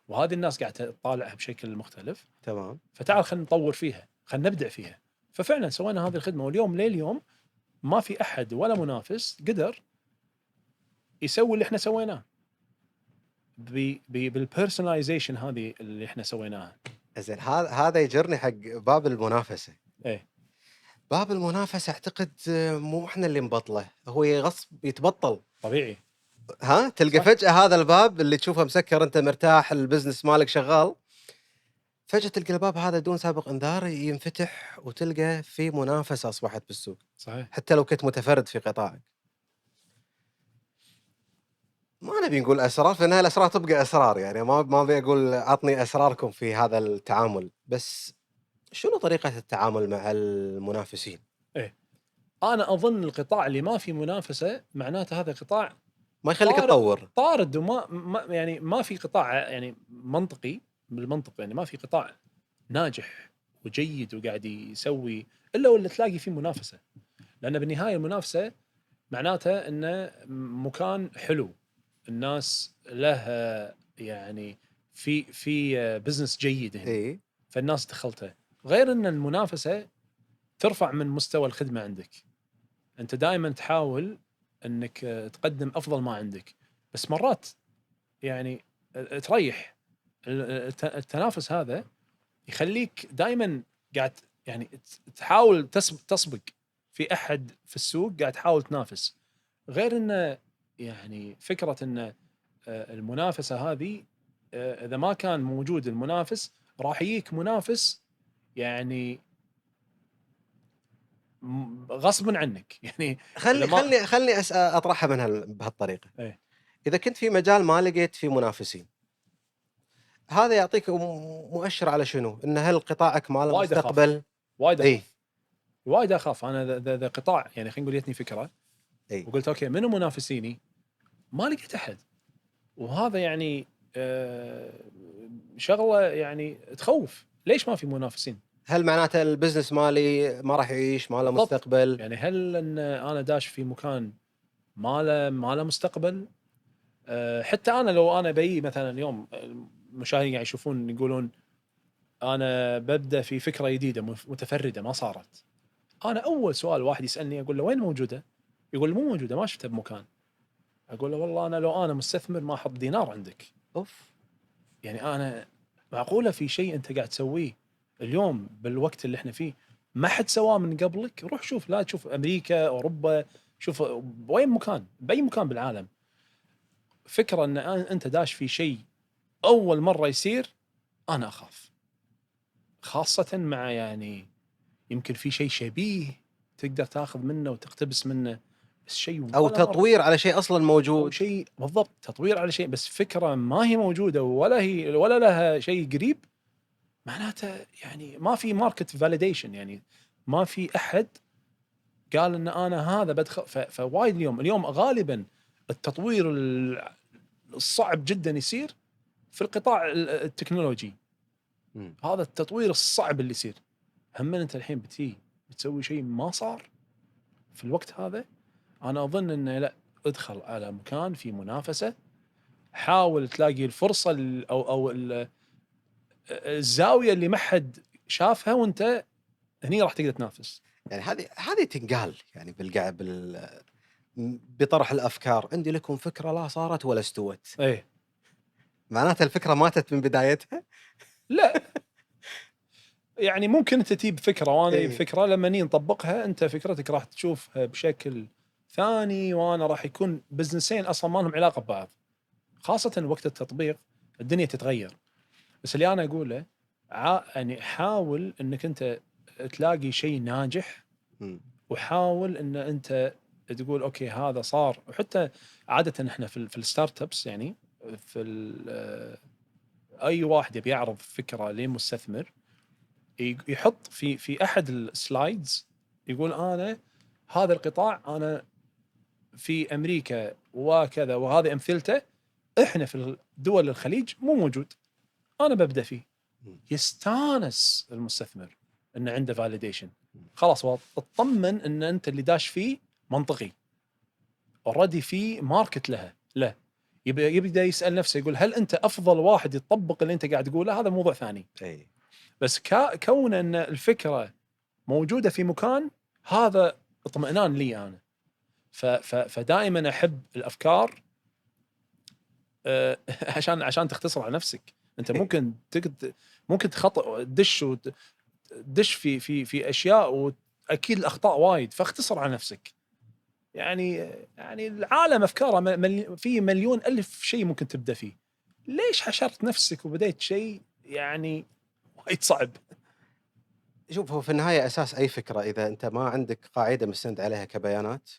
Speaker 1: وهذه الناس قاعده تطالعها بشكل مختلف،
Speaker 2: تمام.
Speaker 1: فتعال خلينا نطور فيها، خلينا نبدع فيها. ففعلا سوينا هذه الخدمه، واليوم لليوم ما في احد ولا منافس قدر يسوي اللي احنا سويناه بالبيرسوناليزيشن هذه اللي احنا سويناها.
Speaker 2: زين، هذا يجرني حق باب المنافسه.
Speaker 1: ايه
Speaker 2: باب المنافسه اعتقد مو احنا اللي نبطله، هو غصب يتبطل.
Speaker 1: طبيعي.
Speaker 2: ها تلقى
Speaker 1: صح.
Speaker 2: فجاه هذا الباب اللي تشوفه مسكر، انت مرتاح، البزنس مالك شغال، فجاه تلقى الباب هذا دون سابق انذار ينفتح، وتلقى في منافسه اصبحت بالسوق،
Speaker 1: صحيح.
Speaker 2: حتى لو كنت متفرد في قطاعك. ما نبي نقول اسرار، في النهايه الاسرار تبقى اسرار، يعني ما ابي اقول عطني اسراركم في هذا التعامل، بس شنو طريقه التعامل مع المنافسين؟
Speaker 1: ايه انا اظن القطاع اللي ما في منافسه معناته هذا قطاع
Speaker 2: ما يخليك
Speaker 1: طارد،
Speaker 2: تطور.
Speaker 1: طارد، يعني ما في قطاع يعني منطقي، بالمنطق يعني ما في قطاع ناجح وجيد وقاعد يسوي الا ولا تلاقي فيه منافسه. لان بالنهايه المنافسه معناته انه مكان حلو، الناس له يعني في بزنس جيد هنا،
Speaker 2: اي.
Speaker 1: فالناس دخلته. غير ان المنافسه ترفع من مستوى الخدمه عندك، انت دائما تحاول انك تقدم افضل ما عندك، بس مرات يعني تريح. التنافس هذا يخليك دائما قاعد يعني تحاول تسبق في احد في السوق، قاعد تحاول تنافس. غير انه يعني فكره ان المنافسه هذه، اذا ما كان موجود المنافس راح يجيك منافس يعني غصبا عنك يعني. اذا
Speaker 2: خلني
Speaker 1: ما
Speaker 2: خلني خلني اطرحها من بهالطريقه.
Speaker 1: ايه
Speaker 2: اذا كنت في مجال ما لقيت فيه منافسين، هذا يعطيك مؤشر على شنو؟ ان هل قطاعك ماله
Speaker 1: وايد اخاف،
Speaker 2: مستقبل؟
Speaker 1: وايد
Speaker 2: اي.
Speaker 1: اخاف، وايد اخاف. انا ذا قطاع يعني، خلينا نقول جتني فكره
Speaker 2: اي.
Speaker 1: وقلت اوكي منو منافسيني؟ ما لقيت احد. وهذا يعني شغله يعني تخوف. ليش ما في منافسين؟
Speaker 2: هل معناته البزنس مالي ما راح يعيش، ما له
Speaker 1: بالضبط.
Speaker 2: مستقبل؟
Speaker 1: يعني هل ان انا داش في مكان ما له مستقبل؟ حتى انا لو انا بي مثلا اليوم المشاهدين قاعد يشوفون يقولون انا ببدا في فكره جديده متفرده ما صارت، انا اول سؤال واحد يسالني اقول له وين موجوده؟ يقول لي مو موجوده، ما شفتها بمكان. اقول له والله انا لو انا مستثمر ما احط دينار عندك.
Speaker 2: اوف.
Speaker 1: يعني انا معقوله في شيء انت قاعد تسويه اليوم بالوقت اللي احنا فيه ما حد سواه من قبلك؟ روح شوف، لا تشوف امريكا، اوروبا، شوف وين مكان، باي مكان بالعالم. فكره ان انت داش في شيء اول مره يصير، انا اخاف، خاصه مع يعني يمكن في شيء شبيه تقدر تاخذ منه وتقتبس منه، بس شيء
Speaker 2: او
Speaker 1: ولا مره،
Speaker 2: تطوير على شيء اصلا
Speaker 1: او
Speaker 2: موجود.
Speaker 1: شيء بالضبط تطوير على شيء، بس فكره ما هي موجوده ولا هي ولا لها شيء قريب، معناته يعني ما في ماركت فاليديشن، يعني ما في احد قال ان انا هذا بدخل. فوايد اليوم غالبا التطوير الصعب جدا يصير في القطاع التكنولوجي.
Speaker 2: مم.
Speaker 1: هذا التطوير الصعب اللي يصير، هم انت الحين بتسوي شيء ما صار في الوقت هذا. انا اظن انه لا، ادخل على مكان في منافسه، حاول تلاقي الفرصه او الزاويه اللي ما حد شافها، وانت هني راح تقدر تنافس.
Speaker 2: يعني هذه تنقال يعني بالقاع بطرح الافكار، عندي لكم فكره لا صارت ولا استوت.
Speaker 1: ايه
Speaker 2: معناته الفكره ماتت من بدايتها.
Speaker 1: لا يعني ممكن انت تجيب فكره وانا اجيب
Speaker 2: إيه.
Speaker 1: فكره، لما نيجي نطبقها انت فكرتك راح تشوفها بشكل ثاني، وانا راح يكون بزنسين اصلا ما لهم علاقه ببعض، خاصه وقت التطبيق الدنيا تتغير. بس اللي انا اقوله يعني حاول انك انت تلاقي شيء ناجح،
Speaker 2: مم.
Speaker 1: وحاول ان انت تقول اوكي هذا صار. وحتى عاده احنا في الستارت ابس يعني في اي واحد يبي يعرض فكره لمستثمر يحط في احد السلايدز يقول انا هذا القطاع انا في امريكا وكذا وهذه امثلته، احنا في دول الخليج مو موجود، انا ببدا فيه. يستانس المستثمر انه عنده فاليديشن، خلاص اطمن ان انت اللي داش فيه منطقي، اوريدي في ماركت لها له. يبدا يسال نفسه يقول هل انت افضل واحد يطبق اللي انت قاعد تقوله؟ هذا موضوع ثاني.
Speaker 2: اي
Speaker 1: بس كون ان الفكره موجوده في مكان، هذا اطمئنان لي انا. فدائما احب الافكار عشان تختصر على نفسك. انت ممكن ممكن تخطئ دش في اشياء، واكيد الاخطاء وايد، فاختصر على نفسك. يعني العالم افكاره في مليون الف شيء ممكن تبدا فيه. ليش حشرت نفسك وبديت شيء يعني وايد صعب؟
Speaker 2: شوف، هو في النهايه اساس اي فكره اذا انت ما عندك قاعده مستند عليها كبيانات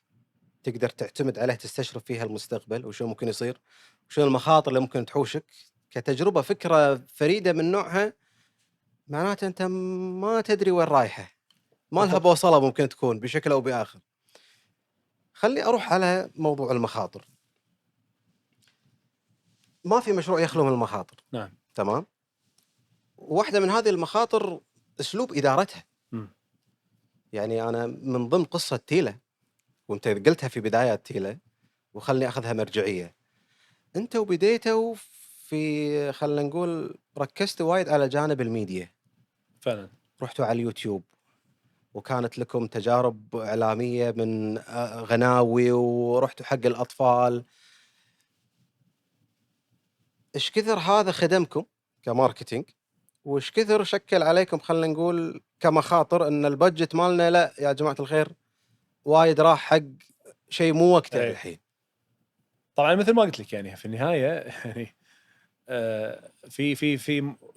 Speaker 2: تقدر تعتمد عليها تستشرف فيها المستقبل وشو ممكن يصير وشو المخاطر اللي ممكن تحوشك كتجربه، فكره فريده من نوعها، معناته انت ما تدري وين رايحه، ما لها
Speaker 1: بالضبط.
Speaker 2: بوصله ممكن تكون بشكل او باخر. خلي اروح على موضوع المخاطر. ما في مشروع يخلو من المخاطر،
Speaker 1: نعم.
Speaker 2: تمام؟ واحده من هذه المخاطر اسلوب ادارتها.
Speaker 1: مم.
Speaker 2: يعني انا من ضمن قصه تيلا، وانت قلتها في بدايات تيلا وخلني اخذها مرجعيه، انت وبديتوا في، خلينا نقول ركزتوا وايد على جانب الميديا،
Speaker 1: فعلا.
Speaker 2: رحتوا على اليوتيوب وكانت لكم تجارب اعلاميه من غناوي، ورحتوا حق الاطفال. ايش كثر هذا خدمكم كماركتينج، وايش كثر شكل عليكم خلينا نقول كمخاطر ان البادجت مالنا لا يا جماعه الخير وايد راح حق شيء مو وقته
Speaker 1: اي
Speaker 2: الحين.
Speaker 1: طبعا مثل ما قلت لك يعني في النهايه يعني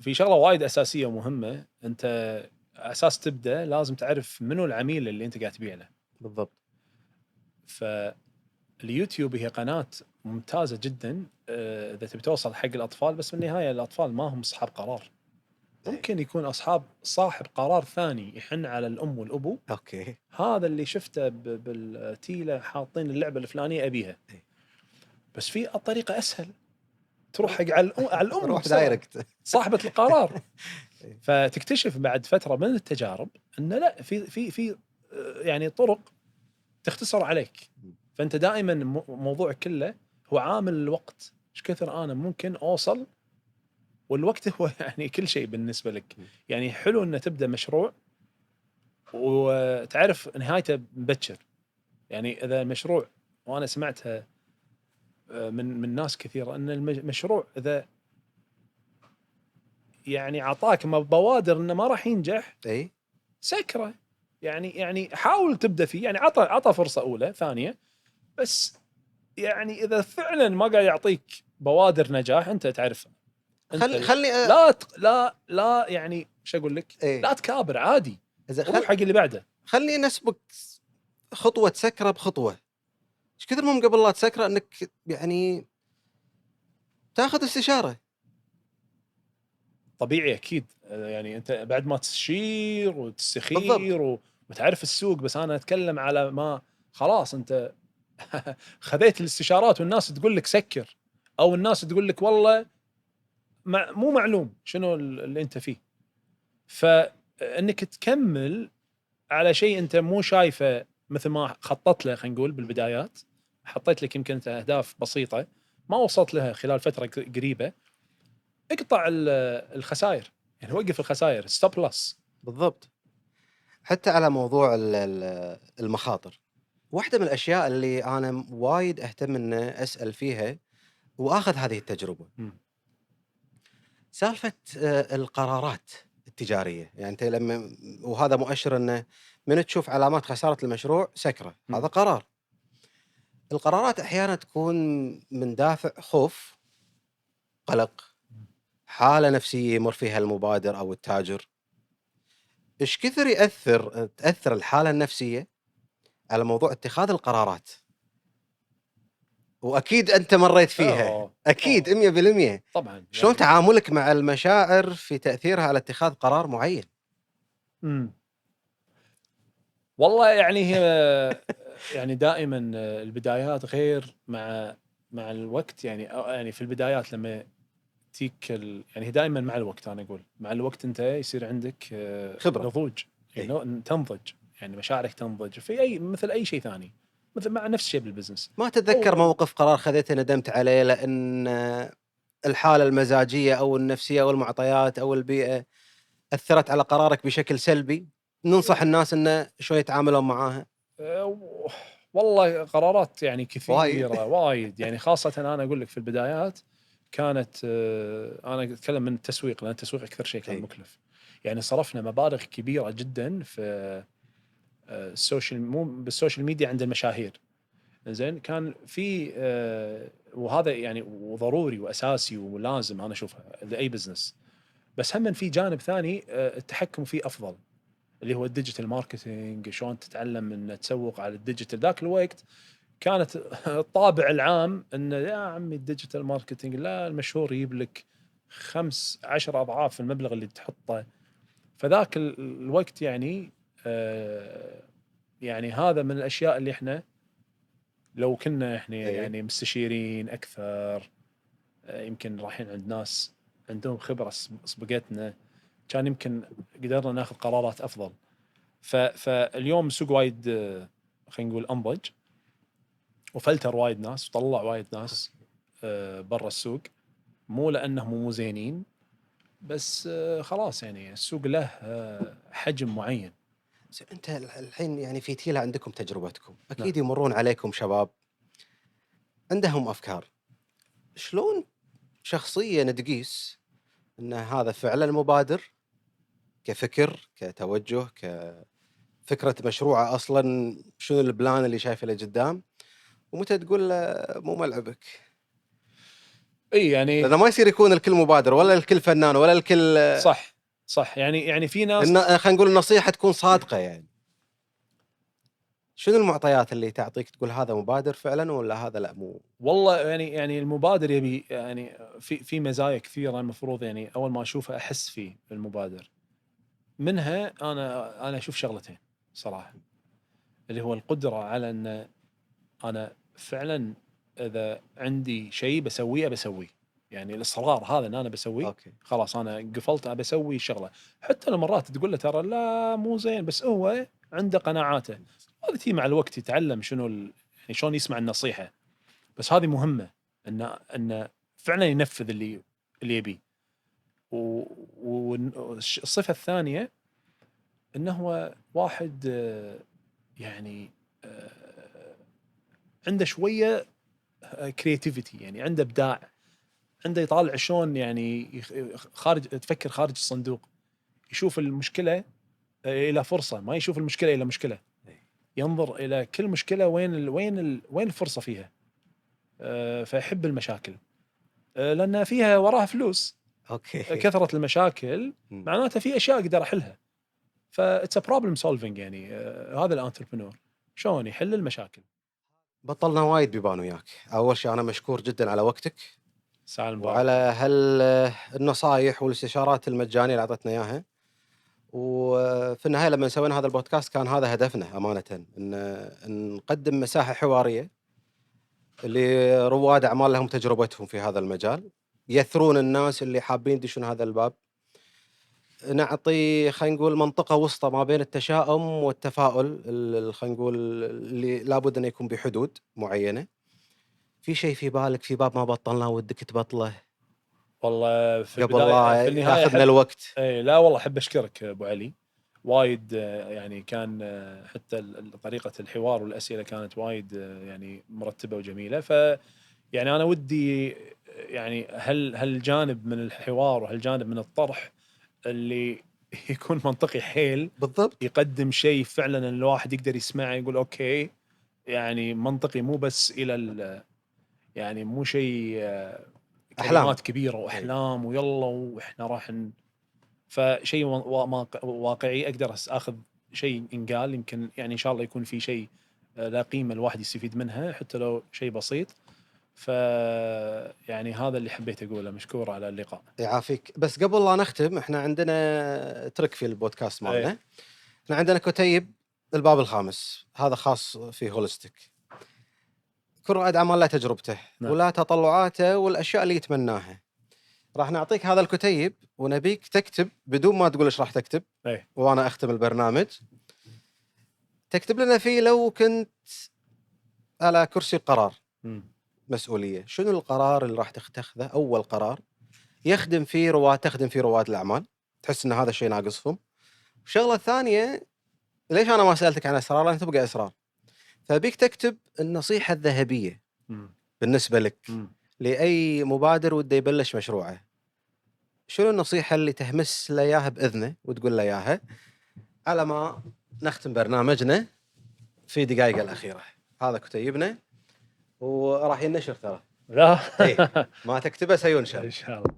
Speaker 1: في شغله وايد اساسيه ومهمه. انت اساس تبدا لازم تعرف منو العميل اللي انت قاعد تبيع له.
Speaker 2: بالضبط.
Speaker 1: فاليوتيوب هي قناه ممتازه جدا اذا تبي توصل حق الاطفال، بس في النهايه الاطفال ما هم اصحاب قرار.
Speaker 2: أي.
Speaker 1: ممكن يكون صاحب قرار ثاني يحن على الام والابو،
Speaker 2: اوكي.
Speaker 1: هذا اللي شفته بالتيله حاطين اللعبه الفلانيه ابيها.
Speaker 2: أي.
Speaker 1: بس في طريقه اسهل، تروح حق على الام
Speaker 2: روح
Speaker 1: نفسها
Speaker 2: دايركت.
Speaker 1: صاحبه القرار.
Speaker 2: أي.
Speaker 1: فتكتشف بعد فتره من التجارب ان لا، في يعني طرق تختصر عليك. فانت دائما موضوع كله هو عامل الوقت، ايش كثر انا ممكن اوصل. والوقت هو يعني كل شيء بالنسبه لك. يعني حلو ان تبدا مشروع وتعرف نهايته مبكر. يعني اذا مشروع، وانا سمعتها من ناس كثيره، ان المشروع اذا يعني اعطاك بوادر انه ما راح ينجح،
Speaker 2: اي.
Speaker 1: سكره. يعني حاول تبدا فيه، يعني عطى فرصه اولى ثانيه. بس يعني اذا فعلا ما قاعد يعطيك بوادر نجاح، انت تعرف انت
Speaker 2: خلني
Speaker 1: لا يعني ايش اقول لك،
Speaker 2: اي.
Speaker 1: لا تكابر عادي،
Speaker 2: اذا
Speaker 1: روح حق اللي بعده.
Speaker 2: خلني نسبق خطوه سكره بخطوه. ايش كثر مهم قبل لا تسكره انك يعني تاخذ استشاره.
Speaker 1: طبيعي اكيد يعني انت بعد ما تستشير
Speaker 2: بالضبط.
Speaker 1: وتستخير وتعرف السوق. بس انا اتكلم على ما خلاص انت خذيت الاستشارات والناس تقول لك سكر، او الناس تقول لك والله مو معلوم شنو اللي انت فيه. فانك تكمل على شيء انت مو شايفه مثل ما خططت له، خلينا نقول بالبدايات حطيت لك يمكن انت اهداف بسيطه ما وصلت لها خلال فتره قريبه، اقطع الخسائر. يعني وقف الخسائر، ستوب لوس.
Speaker 2: بالضبط. حتى على موضوع المخاطر، واحده من الاشياء اللي انا وايد اهتم ان اسال فيها واخذ هذه التجربه، سالفة القرارات التجارية، يعني أنت لما وهذا مؤشر إنه من تشوف علامات خسارة المشروع سكره، هذا قرار. القرارات أحيانًا تكون من دافع خوف، قلق، حالة نفسية يمر فيها المبادر أو التاجر. إيش كثر تأثر الحالة النفسية على موضوع اتخاذ القرارات؟ وأكيد أنت مريت فيها،
Speaker 1: آه،
Speaker 2: أكيد
Speaker 1: آه،
Speaker 2: 100%.
Speaker 1: طبعًا
Speaker 2: شلون
Speaker 1: يعني
Speaker 2: تعاملك مع المشاعر في تأثيرها على اتخاذ قرار معين؟
Speaker 1: إمم. والله يعني هي يعني دائمًا البدايات غير مع الوقت يعني يعني في البدايات لمّا تجيك يعني هي دائمًا مع الوقت أنا أقول، مع الوقت أنت يصير عندك
Speaker 2: خبرة.
Speaker 1: نضوج،
Speaker 2: إي.
Speaker 1: تنضج، يعني مشاعرك تنضج في مثل أي شيء ثاني، مثل مع نفس الشيء بالbusiness.
Speaker 2: ما تتذكر
Speaker 1: هو
Speaker 2: موقف قرار خذيته ندمت عليه لأن الحالة المزاجية أو النفسية أو المعطيات أو البيئة أثّرت على قرارك بشكل سلبي، ننصح الناس إنه شلون يتعاملون معاها؟
Speaker 1: و والله قرارات يعني
Speaker 2: وايد.
Speaker 1: كثيرة وايد، يعني خاصةً أنا أقول لك في البدايات كانت أنا أتكلم من التسويق، لأن التسويق أكثر شيء كان
Speaker 2: إي.
Speaker 1: مكلف، يعني صرفنا مبالغ كبيرة جدًا في السوشيال مو بالسوشيال ميديا عند المشاهير، زين كان في وهذا يعني وضروري وأساسي ولازم أنا أشوفها لأي بزنس، بس همًا في جانب ثاني التحكم فيه أفضل. اللي هو الديجيتال ماركتينج شلون تتعلم ان تسوق على الديجيتال ذاك الوقت كانت الطابع العام انه يا عمي الديجيتال ماركتينج لا المشهور يجيب لك 10 اضعاف المبلغ اللي تحطه فذاك الوقت يعني يعني هذا من الاشياء اللي احنا لو كنا احنا
Speaker 2: إي.
Speaker 1: يعني مستشيرين اكثر يمكن رايحين عند ناس عندهم خبره سبقتنا كان يمكن قدرنا ناخذ قرارات افضل. فاليوم السوق وايد خلينا نقول انضج وفلتر وايد ناس وطلع وايد ناس برا السوق مو لانهم مو زينين بس خلاص يعني السوق له حجم معين.
Speaker 2: أنت الحين يعني في تيلة عندكم تجربتكم،
Speaker 1: نعم.
Speaker 2: أكيد يمرون عليكم شباب عندهم أفكار، شلون شخصيًا تقيس إن هذا فعلًا مبادر كفكر، كتوجه، كفكرة مشروعه أصلًا شنو البلان اللي شايفه لقدام، ومتى تقول له مو ملعبك؟
Speaker 1: اي يعني
Speaker 2: لأنه ما يصير يكون الكل مبادر ولا الكل فنان ولا الكل
Speaker 1: صح صح يعني في ناس
Speaker 2: خلينا نقول النصيحة تكون صادقة يعني. شنو المعطيات اللي تعطيك تقول هذا مبادر فعلًا والّا هذا لأ مو
Speaker 1: والله يعني المبادر يبي يعني في مزايا كثيره المفروض يعني اول ما اشوفها احس فيه المبادر منها انا اشوف شغلتين صراحه اللي هو القدره على ان أنا فعلًا إذا عندي شيء باسويه باسويه، يعني الإصرار هذا إن أنا باسويه
Speaker 2: أوكي.
Speaker 1: خلاص أنا قفلت أبي أسوي الشغلة، حتى لو مرات تقول له ترى لا مو زين بس هو عنده قناعاته، هذا تيجي مع الوقت يتعلم شنو يعني شلون يسمع النصيحة، بس هذه مهمة إنه فعلًا ينفذ اللي يبيه، الصفة الثانية إنه هو واحد يعني آآ عنده شوية creativity يعني عنده إبداع، عنده يطالع شلون يعني تفكر خارج الصندوق، يشوف المشكلة إلى فرصة، ما يشوف المشكلة إلى مشكلة،
Speaker 2: إي.
Speaker 1: ينظر إلى كل مشكلة وين الفرصة فيها، فيحب المشاكل، لأن فيها وراها فلوس،
Speaker 2: أوكي.
Speaker 1: كثرة المشاكل
Speaker 2: إمم.
Speaker 1: معناته في أشياء أقدر أحلها، فit's a problem solving يعني هذا الentrepreneur شلون يحل المشاكل.
Speaker 2: بطلنا وايد بيبان وياك، أول شي أنا مشكور جدًا على وقتك،
Speaker 1: ساعة
Speaker 2: وعلى
Speaker 1: المباركة.
Speaker 2: النصايح والاستشارات المجانية اللي أعطيتنا إياها، وفي النهاية لمن سوينا هذا البودكاست كان هذا هدفنا أمانةً، إن نقدم مساحة حوارية لرواد أعمال لهم تجربتهم في هذا المجال، يثرون الناس اللي حابين يدشون هذا الباب. نعطي خلينا نقول منطقة وسطى ما بين التشاؤم والتفاؤل خلينا نقول اللي لابد أن يكون بحدود معينة. في شيء في بالك في باب ما بطلناه ودك تبطله
Speaker 1: والله في
Speaker 2: قبل
Speaker 1: البداية
Speaker 2: لا
Speaker 1: في النهاية
Speaker 2: ياخذنا
Speaker 1: أحب
Speaker 2: الوقت؟
Speaker 1: لا والله أحب أشكرك أبو علي وايد يعني كان حتى طريقة الحوار والأسئلة كانت وايد يعني مرتبة وجميلة ف يعني أنا ودي يعني هالجانب من الحوار وهالجانب من الطرح اللي يكون منطقي حيل،
Speaker 2: بالضبط.
Speaker 1: يقدم شيء فعلا الواحد يقدر يسمعه يقول اوكي، يعني منطقي، مو بس الى يعني مو شيء
Speaker 2: احلام.
Speaker 1: كلمات كبيره
Speaker 2: اي.
Speaker 1: واحلام ويلا واحنا راح فشيء واقعي، اقدر اخذ شيء ينقال، يمكن يعني ان شاء الله يكون في شيء لا قيمه الواحد يستفيد منها حتى لو شيء بسيط. ف يعني هذا اللي حبيت اقوله. مشكور على اللقاء.
Speaker 2: يعافيك. بس قبل لا نختم، احنا عندنا ترك في البودكاست
Speaker 1: ايه.
Speaker 2: مالنا. احنا عندنا كتيب الباب الخامس، هذا خاص في هولستيك. كل رائد اعمال له تجربته
Speaker 1: نعم.
Speaker 2: ولا تطلعاته والاشياء اللي يتمناها. راح نعطيك هذا الكتيب ونبيك تكتب بدون ما تقول ايش راح تكتب،
Speaker 1: ايه.
Speaker 2: وانا اختم البرنامج. تكتب لنا فيه لو كنت على كرسي قرار
Speaker 1: مم.
Speaker 2: مسؤوليه، شنو القرار اللي راح تتخذه؟ اول قرار يخدم فيه رواد، تخدم فيه رواد الاعمال، تحس ان هذا الشيء ناقصهم. الشغله الثانيه، ليش انا ما سالتك عن اسرار؟ لان تبقى اسرار. فبيك تكتب النصيحه الذهبيه
Speaker 1: مم.
Speaker 2: بالنسبه لك
Speaker 1: مم.
Speaker 2: لاي مبادر وده يبلش مشروعه. شنو النصيحه اللي تهمس له اياها باذنه وتقول له اياها على ما نختم برنامجنا في دقائق الاخيره؟ هذا كتيبنا وراح ينشر ترى.
Speaker 1: لا.
Speaker 2: اي، ما تكتبه سينشر.
Speaker 1: ان شاء الله.